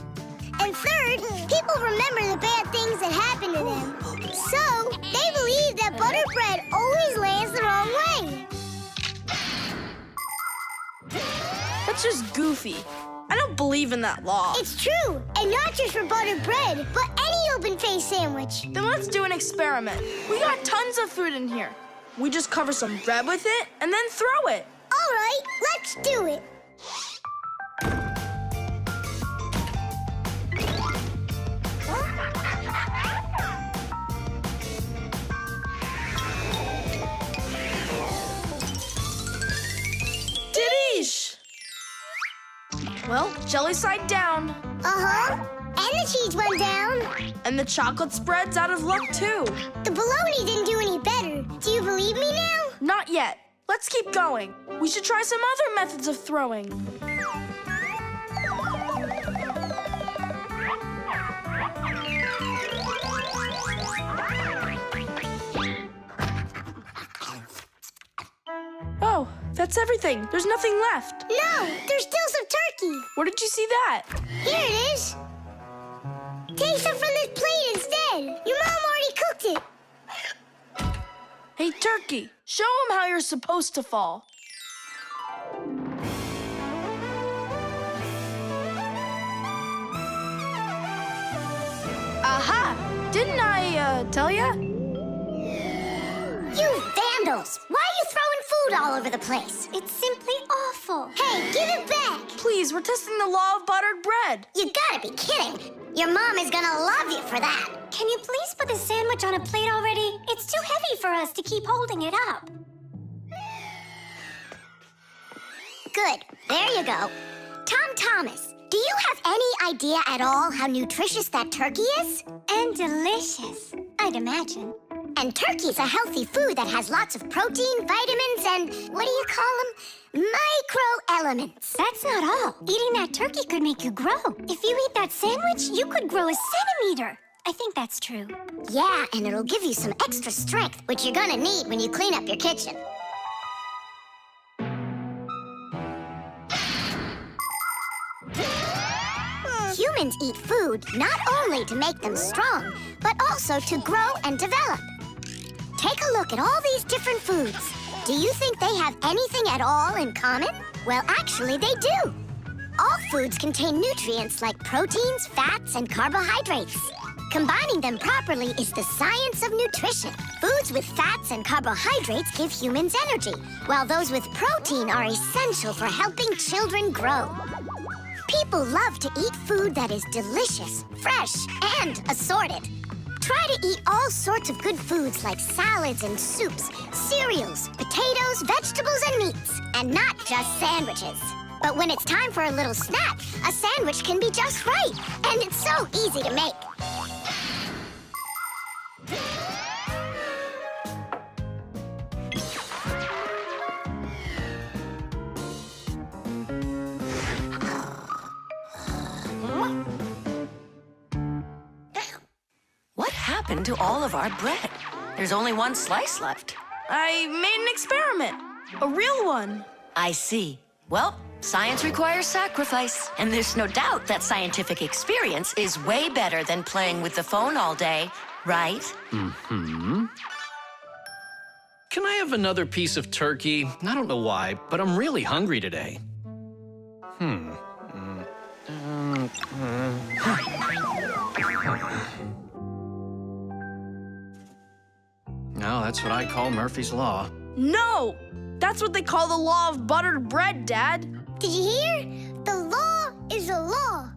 And third, people remember the bad things that happen to them. So, they believe that buttered bread always lands the wrong way. That's just goofy. I don't believe in that law. It's true, and not just for buttered bread, but any open-faced sandwich. Then let's do an experiment. We got tons of food in here. We just cover some bread with it and then throw it. All right, let's do it. Didish! Well, jelly side down. Uh-huh. And the cheese went down. And the chocolate spread's out of luck, too. The bologna didn't do any better. Do you believe me now? Not yet. Let's keep going. We should try some other methods of throwing. Oh, that's everything. There's nothing left. No, there's still some turkey. Where did you see that? Here it is. Take some from this plate instead. Your mom already cooked it. Hey, turkey, show them how you're supposed to fall. Aha! Didn't I, tell ya? You vandals! Why are you throwing food all over the place? It's simply awful. Hey, give it back. Please, we're testing the law of buttered bread. You gotta be kidding. Your mom is gonna love you for that. Can you please put the sandwich on a plate already? It's too heavy for us to keep holding it up. Good. There you go. Tom Thomas, do you have any idea at all how nutritious that turkey is? And delicious, I'd imagine. And turkey's a healthy food that has lots of protein, vitamins, and what do you call them? Microelements. That's not all. Eating that turkey could make you grow. If you eat that sandwich, you could grow a centimeter. I think that's true. Yeah, and it'll give you some extra strength, which you're gonna need when you clean up your kitchen. Humans eat food not only to make them strong, but also to grow and develop. Take a look at all these different foods. Do you think they have anything at all in common? Well, actually, they do. All foods contain nutrients like proteins, fats, and carbohydrates. Combining them properly is the science of nutrition. Foods with fats and carbohydrates give humans energy, while those with protein are essential for helping children grow. People love to eat food that is delicious, fresh, and assorted. Try to eat all sorts of good foods like salads and soups, cereals, potatoes, vegetables, and meats, and not just sandwiches. But when it's time for a little snack, a sandwich can be just right, and it's so easy to make. What happened to all of our bread? There's only one slice left. I made an experiment. A real one. I see. Well, science requires sacrifice. And there's no doubt that scientific experience is way better than playing with the phone all day, right? Mm-hmm. Can I have another piece of turkey? I don't know why, but I'm really hungry today. No, that's what I call Murphy's Law. No! That's what they call the law of buttered bread, Dad. Did you hear? The law is a law.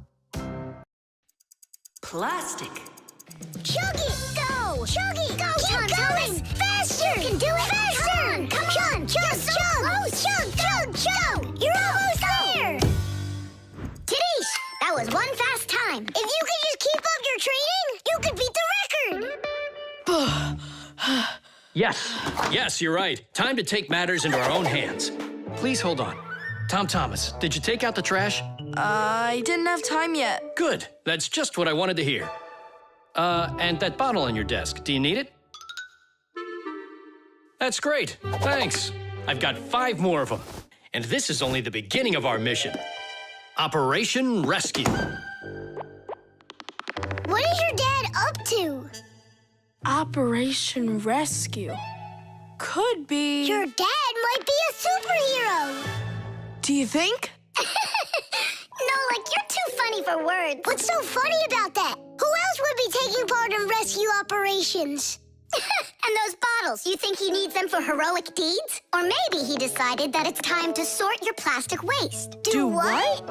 Plastic. Chug it! Go! Chug it! Go, Keep going! Faster! You can do it! Faster! Come on! Chug! Chug! Chug! You're almost there! Tidish, that was one fast time. If you could just keep up your training, you could beat the record! Yes, you're right. Time to take matters into our own hands. Please hold on. Tom Thomas, did you take out the trash? I didn't have time yet. Good. That's just what I wanted to hear. And that bottle on your desk, do you need it? That's great. Thanks. I've got 5 more of them. And this is only the beginning of our mission. Operation Rescue. is your dad up to? Operation Rescue. Could be... Your dad might be a superhero. Do you think? Nolik, you're too funny for words. What's so funny about that? Who else would be taking part in rescue operations? And those bottles, you think he needs them for heroic deeds? Or maybe he decided that it's time to sort your plastic waste. Do what?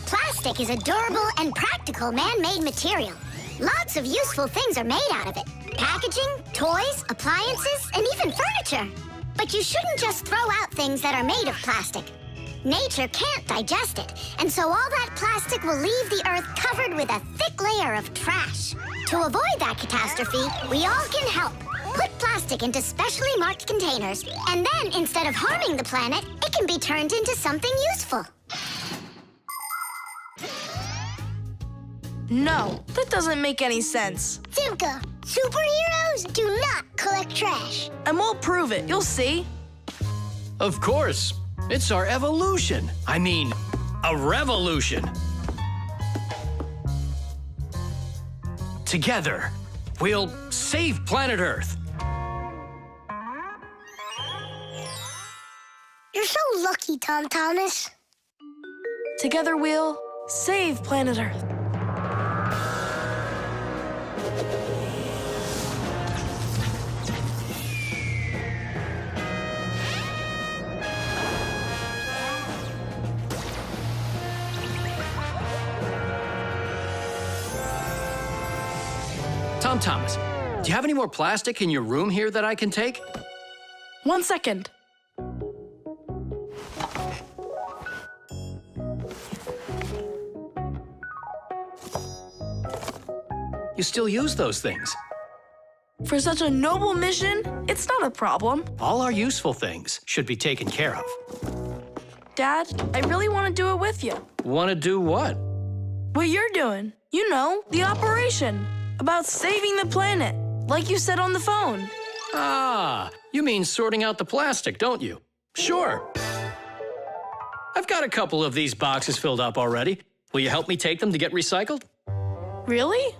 Plastic is a durable and practical man-made material. Lots of useful things are made out of it. Packaging, toys, appliances, and even furniture. But you shouldn't just throw out things that are made of plastic. Nature can't digest it, and so all that plastic will leave the earth covered with a thick layer of trash. To avoid that catastrophe, we all can help. Put plastic into specially marked containers, and then instead of harming the planet, it can be turned into something useful. No, that doesn't make any sense. Simka, superheroes do not collect trash. And we'll prove it. You'll see. Of course. It's our evolution. I mean, a revolution. Together, we'll save planet Earth. You're so lucky, Tom Thomas. Together we'll save planet Earth. Tom Thomas, do you have any more plastic in your room here that I can take? 1 second. You still use those things. For such a noble mission, it's not a problem. All our useful things should be taken care of. Dad, I really want to do it with you. Want to do what? What you're doing. You know, the operation. About saving the planet, like you said on the phone. Ah, you mean sorting out the plastic, don't you? Sure. I've got a couple of these boxes filled up already. Will you help me take them to get recycled? Really?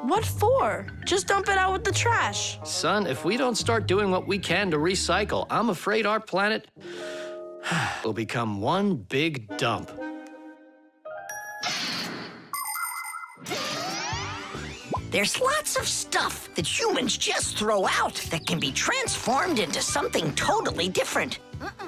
What for? Just dump it out with the trash. Son, if we don't start doing what we can to recycle, I'm afraid our planet will become one big dump. There's lots of stuff that humans just throw out that can be transformed into something totally different.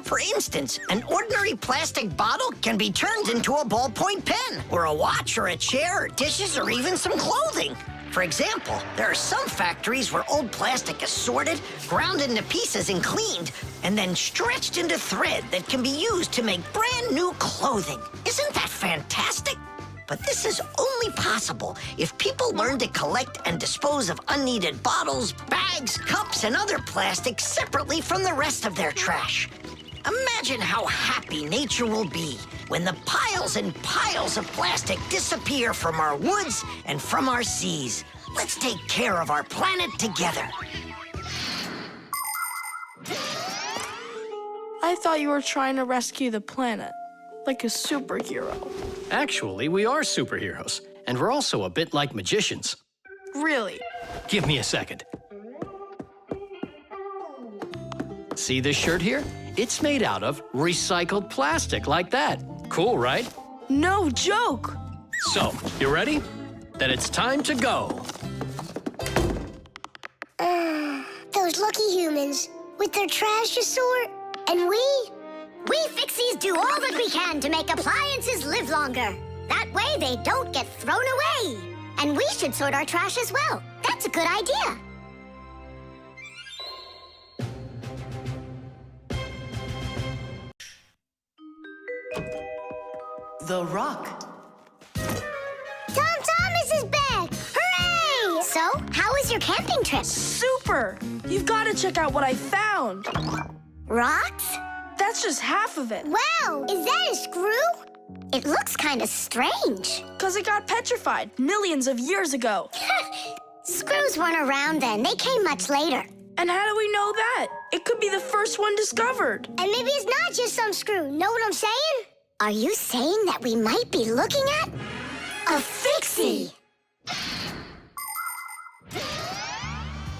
For instance, an ordinary plastic bottle can be turned into a ballpoint pen, or a watch, or a chair, or dishes, or even some clothing. For example, there are some factories where old plastic is sorted, ground into pieces and cleaned, and then stretched into thread that can be used to make brand new clothing. Isn't that fantastic? But this is only possible if people learn to collect and dispose of unneeded bottles, bags, cups, and other plastic separately from the rest of their trash. Imagine how happy nature will be when the piles and piles of plastic disappear from our woods and from our seas. Let's take care of our planet together. I thought you were trying to rescue the planet, like a superhero. Actually, we are superheroes, and we're also a bit like magicians. Really? Give me a second. See this shirt here? It's made out of recycled plastic like that. Cool, right? No joke! So, you ready? Then it's time to go. Those lucky humans, with their trash to sort, and we Fixies do all that we can to make appliances live longer. That way they don't get thrown away. And we should sort our trash as well. That's a good idea. The Rock. Tom Thomas is back! Hooray! So, how was your camping trip? Super! You've got to check out what I found. Rocks? That's just half of it. Wow, is that a screw? It looks kind of strange. Because it got petrified millions of years ago. Screws weren't around then. They came much later. And how do we know that? It could be the first one discovered. And maybe it's not just some screw. Know what I'm saying? Are you saying that we might be looking at a Fixie?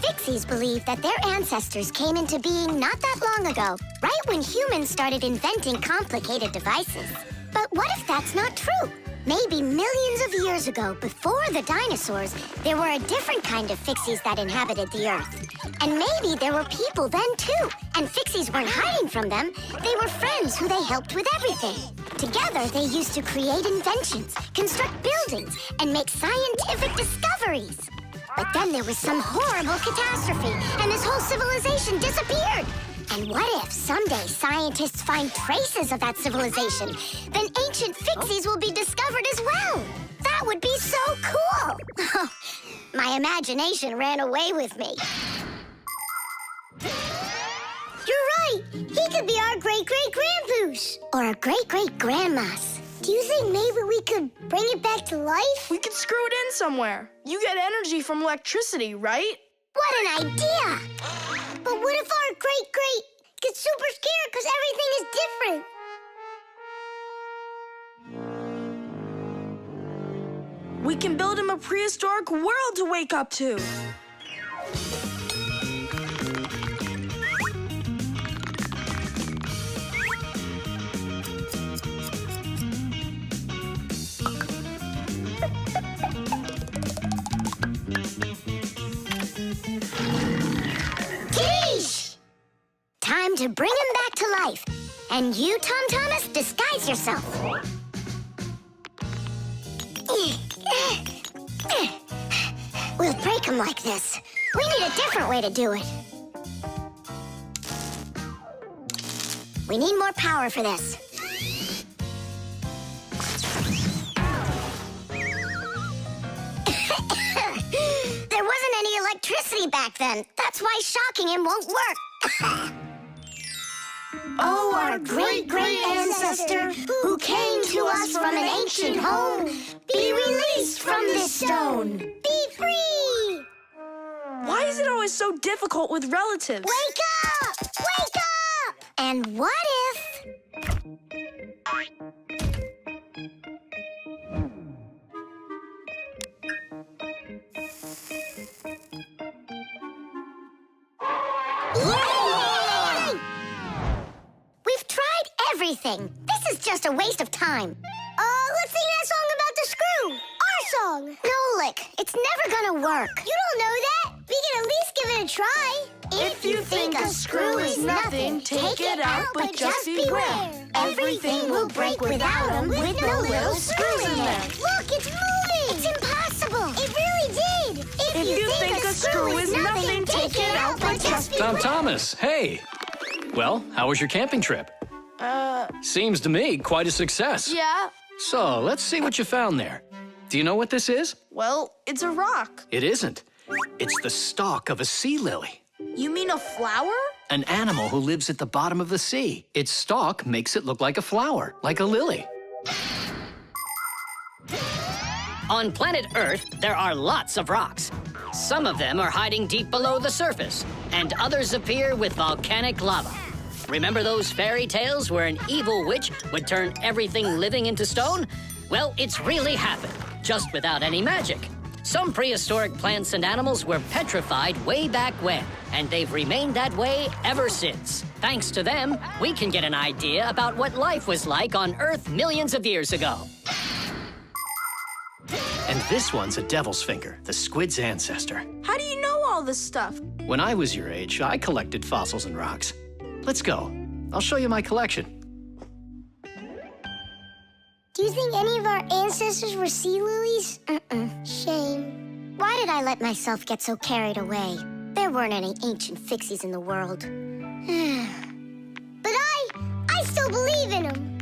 Fixies believe that their ancestors came into being not that long ago, right when humans started inventing complicated devices. But what if that's not true? Maybe millions of years ago, before the dinosaurs, there were a different kind of Fixies that inhabited the Earth. And maybe there were people then, too. And Fixies weren't hiding from them. They were friends who they helped with everything. Together, they used to create inventions, construct buildings, and make scientific discoveries. But then there was some horrible catastrophe, and this whole civilization disappeared. And what if someday scientists find traces of that civilization? Then ancient Fixies will be discovered as well. That would be so cool. My imagination ran away with me. You're right. He could be our great-great-grandpoos. Or a great-great-grandmas. Do you think maybe we could bring it back to life? We could screw it in somewhere. You get energy from electricity, right? What an idea! But what if our great-great gets super scared because everything is different? We can build him a prehistoric world to wake up to. Time to bring him back to life. And you, Tom Thomas, disguise yourself. We'll break him like this. We need a different way to do it. We need more power for this. There wasn't any electricity back then. That's why shocking him won't work. Oh, our great-great ancestor, who came to us from an ancient home, be released from this stone. Be free! Why is it always so difficult with relatives? Wake up! Wake up! And what if... We've tried everything. This is just a waste of time. Let's sing that song about the screw. Our song. Nolik, it's never gonna work. You don't know that. We can at least give it a try. If you think a screw is nothing, take it out, but just beware. Everything will break without him with no little screws in there. Look, it's moving. It's impossible. It really did. If you think a screw is nothing, take it out, but just beware. Tom Thomas, hey. Well, how was your camping trip? Seems to me quite a success. Yeah. So, let's see what you found there. Do you know what this is? Well, it's a rock. It isn't. It's the stalk of a sea lily. You mean a flower? An animal who lives at the bottom of the sea. Its stalk makes it look like a flower, like a lily. On planet Earth, there are lots of rocks. Some of them are hiding deep below the surface, and others appear with volcanic lava. Remember those fairy tales where an evil witch would turn everything living into stone? Well, it's really happened, just without any magic. Some prehistoric plants and animals were petrified way back when, and they've remained that way ever since. Thanks to them, we can get an idea about what life was like on Earth millions of years ago. And this one's a devil's finger, the squid's ancestor. How do you know all this stuff? When I was your age, I collected fossils and rocks. Let's go. I'll show you my collection. Do you think any of our ancestors were sea lilies? Shame. Why did I let myself get so carried away? There weren't any ancient Fixies in the world. But I still believe in them.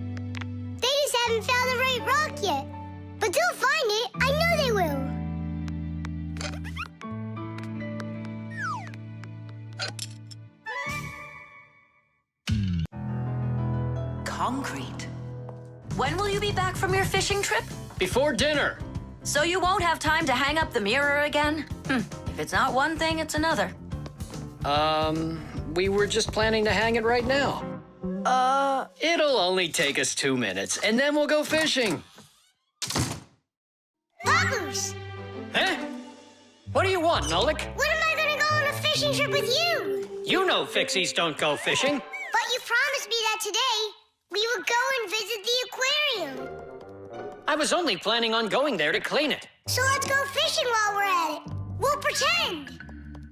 They just haven't found the right rock yet. But they'll find it. I know they will. Concrete. When will you be back from your fishing trip? Before dinner. So you won't have time to hang up the mirror again? If it's not one thing, it's another. We were just planning to hang it right now. It'll only take us 2 minutes, and then we'll go fishing. Papoose! Huh? What do you want, Nolik? When am I gonna go on a fishing trip with you? You know Fixies don't go fishing. But you promised me that today we would go and visit the aquarium. I was only planning on going there to clean it. So let's go fishing while we're at it. We'll pretend.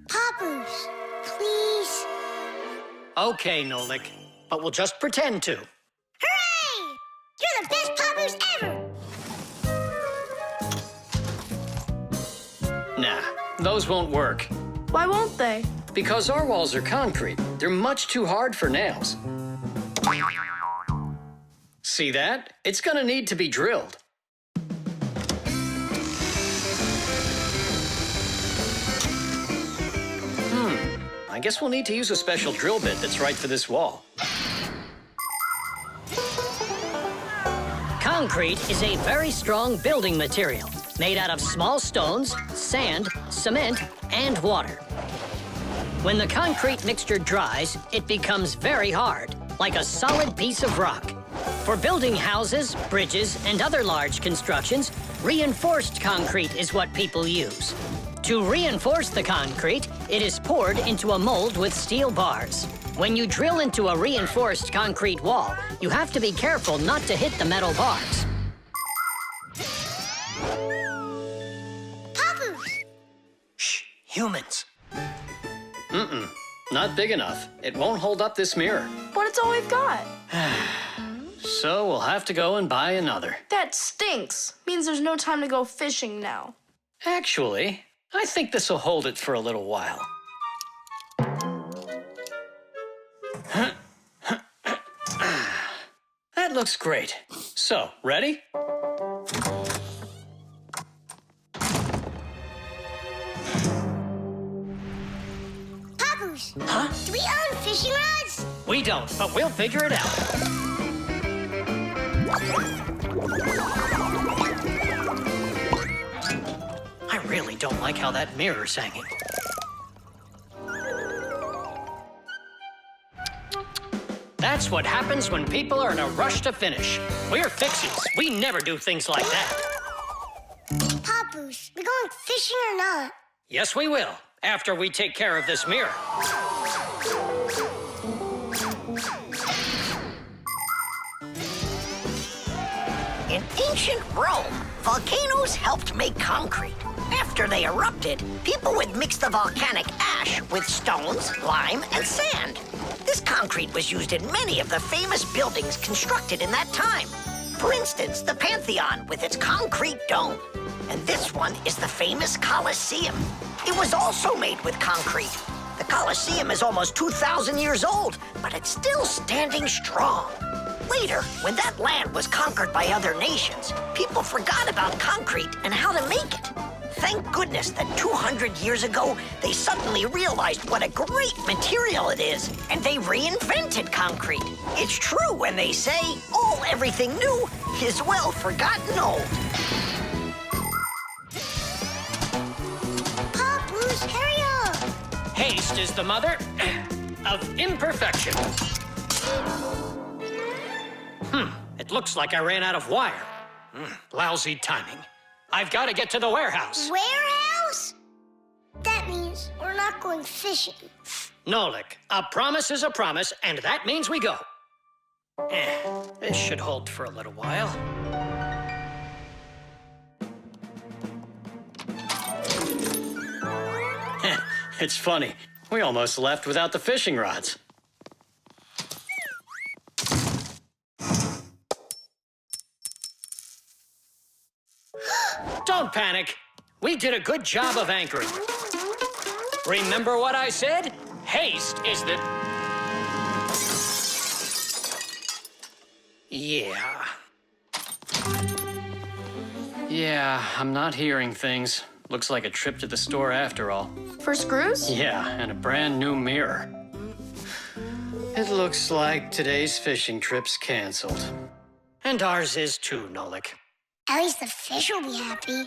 Papoose, please. Okay, Nolik, but we'll just pretend to. Hooray! You're the best Papoose ever! Nah, those won't work. Why won't they? Because our walls are concrete. They're much too hard for nails. See that? It's gonna need to be drilled. I guess we'll need to use a special drill bit that's right for this wall. Concrete is a very strong building material made out of small stones, sand, cement, and water. When the concrete mixture dries, it becomes very hard, like a solid piece of rock. For building houses, bridges, and other large constructions, reinforced concrete is what people use. To reinforce the concrete, it is poured into a mold with steel bars. When you drill into a reinforced concrete wall, you have to be careful not to hit the metal bars. Papoose! Shh, humans. Not big enough. It won't hold up this mirror. But it's all we've got. So we'll have to go and buy another. That stinks. Means there's no time to go fishing now. Actually, I think this will hold it for a little while. That looks great. So, ready? Papoose! Huh? Do we own fishing rods? We don't, but we'll figure it out. I really don't like how that mirror's hanging. That's what happens when people are in a rush to finish. We're Fixies. We never do things like that. Papoose, we going fishing or not? Yes, we will, after we take care of this mirror. In ancient Rome, volcanoes helped make concrete. After they erupted, people would mix the volcanic ash with stones, lime, and sand. This concrete was used in many of the famous buildings constructed in that time. For instance, the Pantheon with its concrete dome. And this one is the famous Colosseum. It was also made with concrete. The Colosseum is almost 2,000 years old, but it's still standing strong. Later, when that land was conquered by other nations, people forgot about concrete and how to make it. Thank goodness that 200 years ago, they suddenly realized what a great material it is, and they reinvented concrete. It's true when they say, oh, everything new is well forgotten old. Papoose, hurry up! Haste is the mother of imperfection. It looks like I ran out of wire. Lousy timing. I've got to get to the warehouse. Warehouse? That means we're not going fishing. Nolik, a promise is a promise, and that means we go. This should hold for a little while. It's funny. We almost left without the fishing rods. Don't panic. We did a good job of anchoring. Remember what I said? Haste is the... Yeah. Yeah, I'm not hearing things. Looks like a trip to the store after all. For screws? Yeah, and a brand new mirror. It looks like today's fishing trip's canceled. And ours is too, Nolik. At least the fish will be happy.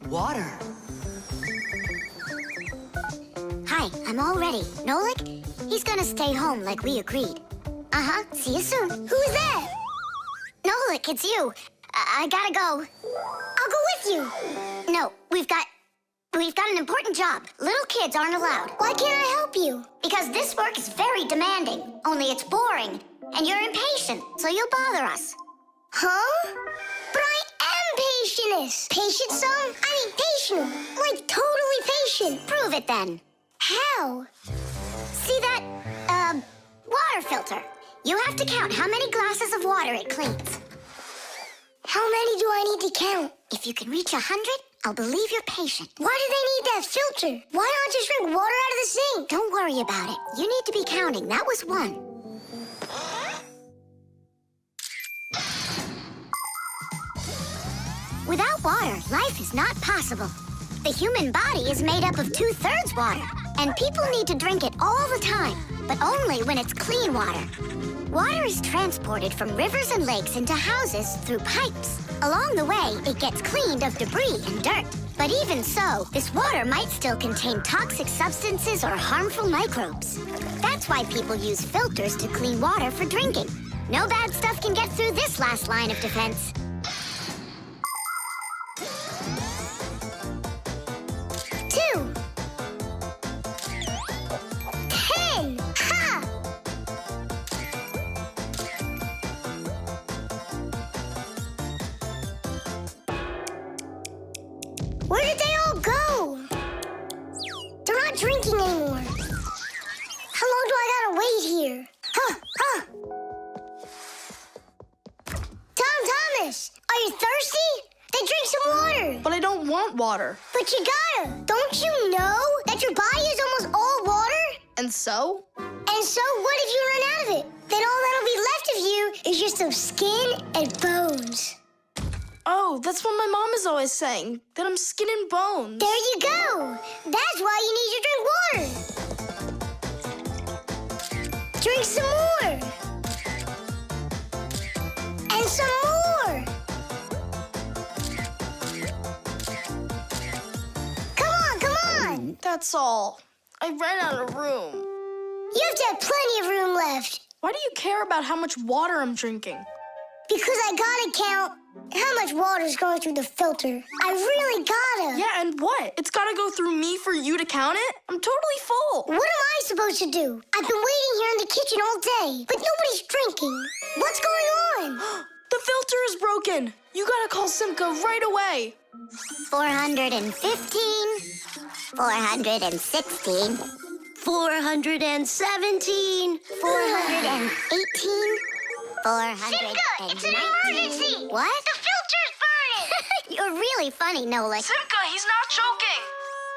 Water. Okay, I'm all ready. Nolik, he's gonna stay home like we agreed. Uh-huh, see you soon. Who's that? Nolik, it's you. I gotta go. I'll go with you. No, we've got an important job. Little kids aren't allowed. Why can't I help you? Because this work is very demanding, only it's boring. And you're impatient, so you'll bother us. Huh? But I am patientest. Patient some? I mean patient. Like totally patient. Prove it then. How? See that, water filter? You have to count how many glasses of water it cleans. How many do I need to count? If you can reach 100, I'll believe you're patient. Why do they need that filter? Why not just drink water out of the sink? Don't worry about it. You need to be counting. That was 1. Without water, life is not possible. The human body is made up of 2/3 water, and people need to drink it all the time, but only when it's clean water. Water is transported from rivers and lakes into houses through pipes. Along the way, it gets cleaned of debris and dirt. But even so, this water might still contain toxic substances or harmful microbes. That's why people use filters to clean water for drinking. No bad stuff can get through this last line of defense. 2. 10. Ha! Where did they all go? They're not drinking anymore. How long do I gotta wait here? Thomas, are you thirsty? Then drink some water. But I don't want water. But you gotta. Don't you know that your body is almost all water? And so? And so what if you run out of it? Then all that'll be left of you is just some skin and bones. Oh, that's what my mom is always saying, that I'm skin and bones. There you go. That's why you need to drink water. Drink some more. And some more. Come on. That's all. I ran out of room. You have to have plenty of room left. Why do you care about how much water I'm drinking? Because I gotta count how much water's going through the filter. I really gotta. Yeah, and what? It's gotta go through me for you to count it? I'm totally full. What am I supposed to do? I've been waiting here in the kitchen all day, but nobody's drinking. What's going on? The filter is broken. You gotta call Simka right away. 415, 416, 417, 418, 419. Simka, it's an emergency! What? The filter's burning! You're really funny, Nolik. Simka, he's not choking.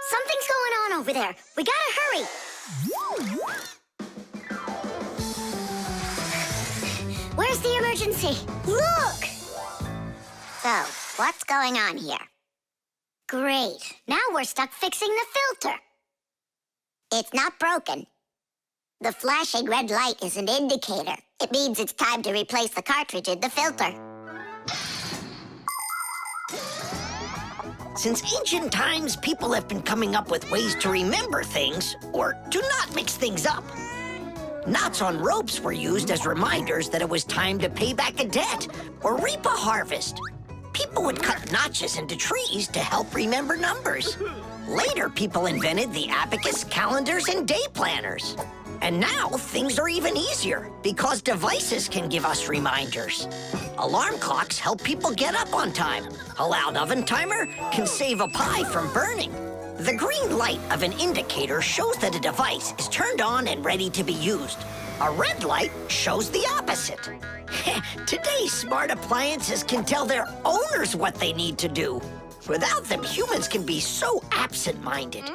Something's going on over there. We gotta hurry. Where's the emergency? Look! So, what's going on here? Great. Now we're stuck fixing the filter. It's not broken. The flashing red light is an indicator. It means it's time to replace the cartridge in the filter. Since ancient times, people have been coming up with ways to remember things or to not mix things up. Knots on ropes were used as reminders that it was time to pay back a debt or reap a harvest. People would cut notches into trees to help remember numbers. Later, people invented the abacus, calendars, and day planners. And now, things are even easier because devices can give us reminders. Alarm clocks help people get up on time. A loud oven timer can save a pie from burning. The green light of an indicator shows that a device is turned on and ready to be used. A red light shows the opposite. Today's smart appliances can tell their owners what they need to do. Without them, humans can be so absent-minded.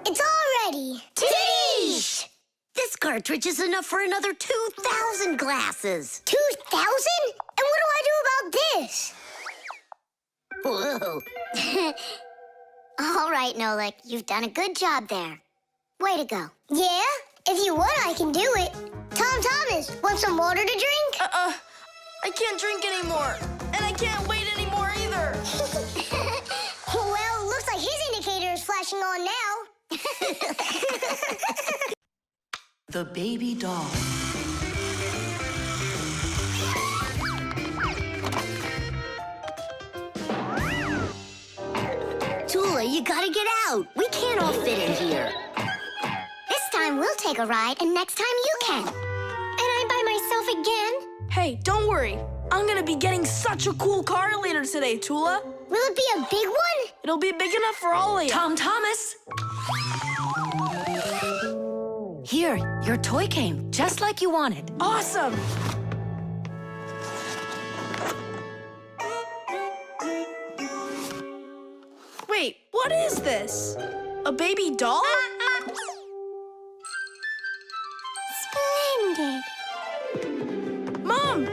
It's all ready. Titties! This cartridge is enough for another 2,000 glasses. 2,000? And what do I do about this? Whoa. All right, Nolik, you've done a good job there. Way to go. Yeah? If you want, I can do it. Thomas, Thomas, want some water to drink? I can't drink anymore. And I can't wait anymore either. Well, looks like his indicator is flashing on now. The baby doll. Tula, you gotta get out. We can't all fit in here. This time we'll take a ride, and next time you can. And I'm by myself again? Hey, don't worry. I'm gonna be getting such a cool car later today, Tula. Will it be a big one? It'll be big enough for all of you. Tom Thomas! Here, your toy came, just like you wanted. Awesome! Wait, what is this? A baby doll? Splendid. Mom,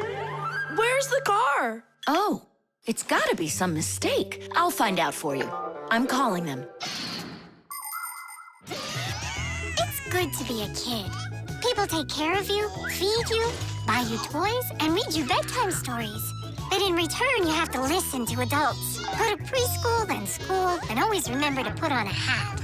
where's the car? Oh, it's gotta be some mistake. I'll find out for you. I'm calling them. It's good to be a kid. People take care of you, feed you, buy you toys, and read you bedtime stories. But in return, you have to listen to adults. Go to preschool, then school, and always remember to put on a hat.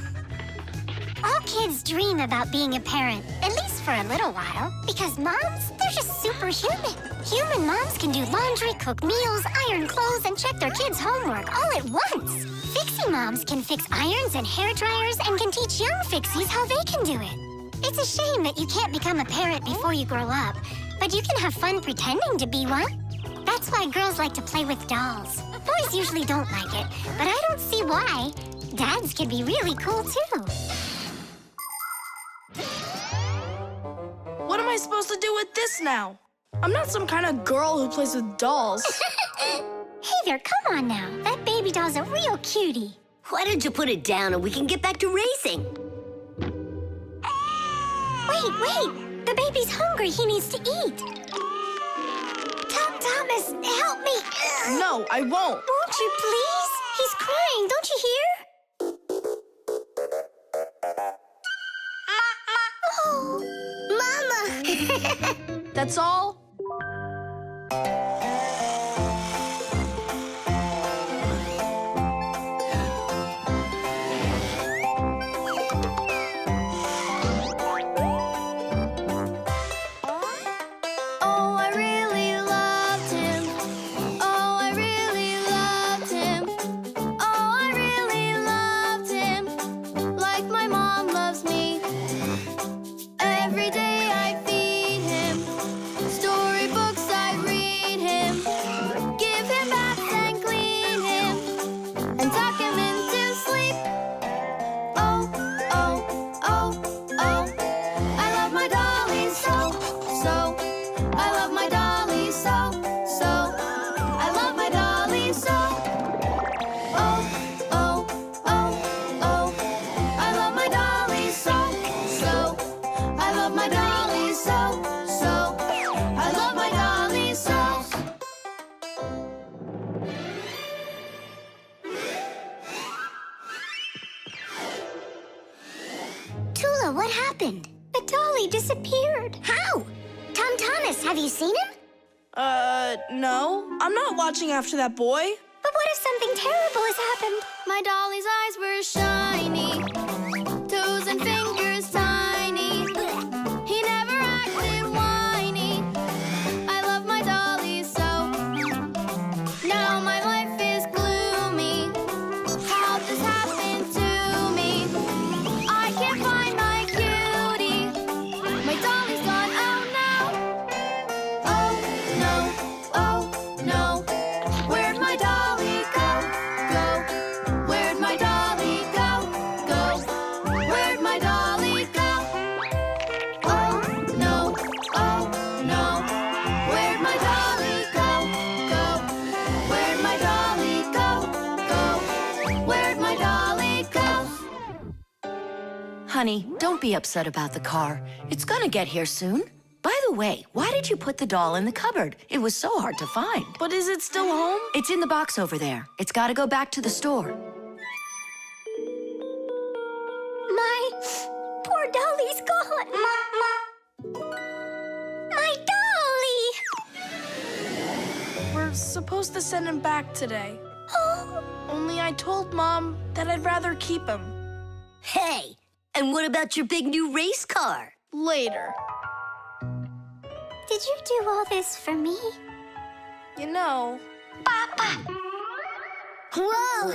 All kids dream about being a parent, at least for a little while, because moms, they're just superhuman. Human moms can do laundry, cook meals, iron clothes, and check their kids' homework all at once. Fixie moms can fix irons and hair dryers and can teach young Fixies how they can do it. It's a shame that you can't become a parent before you grow up, but you can have fun pretending to be one. That's why girls like to play with dolls. Boys usually don't like it, but I don't see why. Dads can be really cool, too. What am I supposed to do with this now? I'm not some kind of girl who plays with dolls. Hey there, come on now. That baby doll's a real cutie. Why don't you put it down and we can get back to racing? Wait. The baby's hungry. He needs to eat. Thomas, help me. No, I won't. Won't you please? He's crying. Don't you hear? Oh. Mama! That's all? What happened? The dolly disappeared. How? Tom Thomas, have you seen him? No. I'm not watching after that boy. But what if something terrible has happened? My dolly's eyes were shiny, toes and fingers tiny. He never acted whiny. I love my dolly so. Now my life is gloomy. How this happened to me? I can't find my cutie. My dolly's gone, oh no. Oh no, oh no. Where'd my dolly go? Go. Where'd my dolly go? Go. Where'd my dolly go? Oh no, oh no. Where'd my dolly go? Go. Where'd my dolly go? Go. Where'd my dolly go? Honey, don't be upset about the car. It's gonna get here soon. By the way, why did you put the doll in the cupboard? It was so hard to find. But is it still home? It's in the box over there. It's gotta go back to the store. My poor dolly's gone. My was supposed to send him back today. Only I told Mom that I'd rather keep him. Hey, and what about your big new race car? Later. Did you do all this for me? You know... Whoa!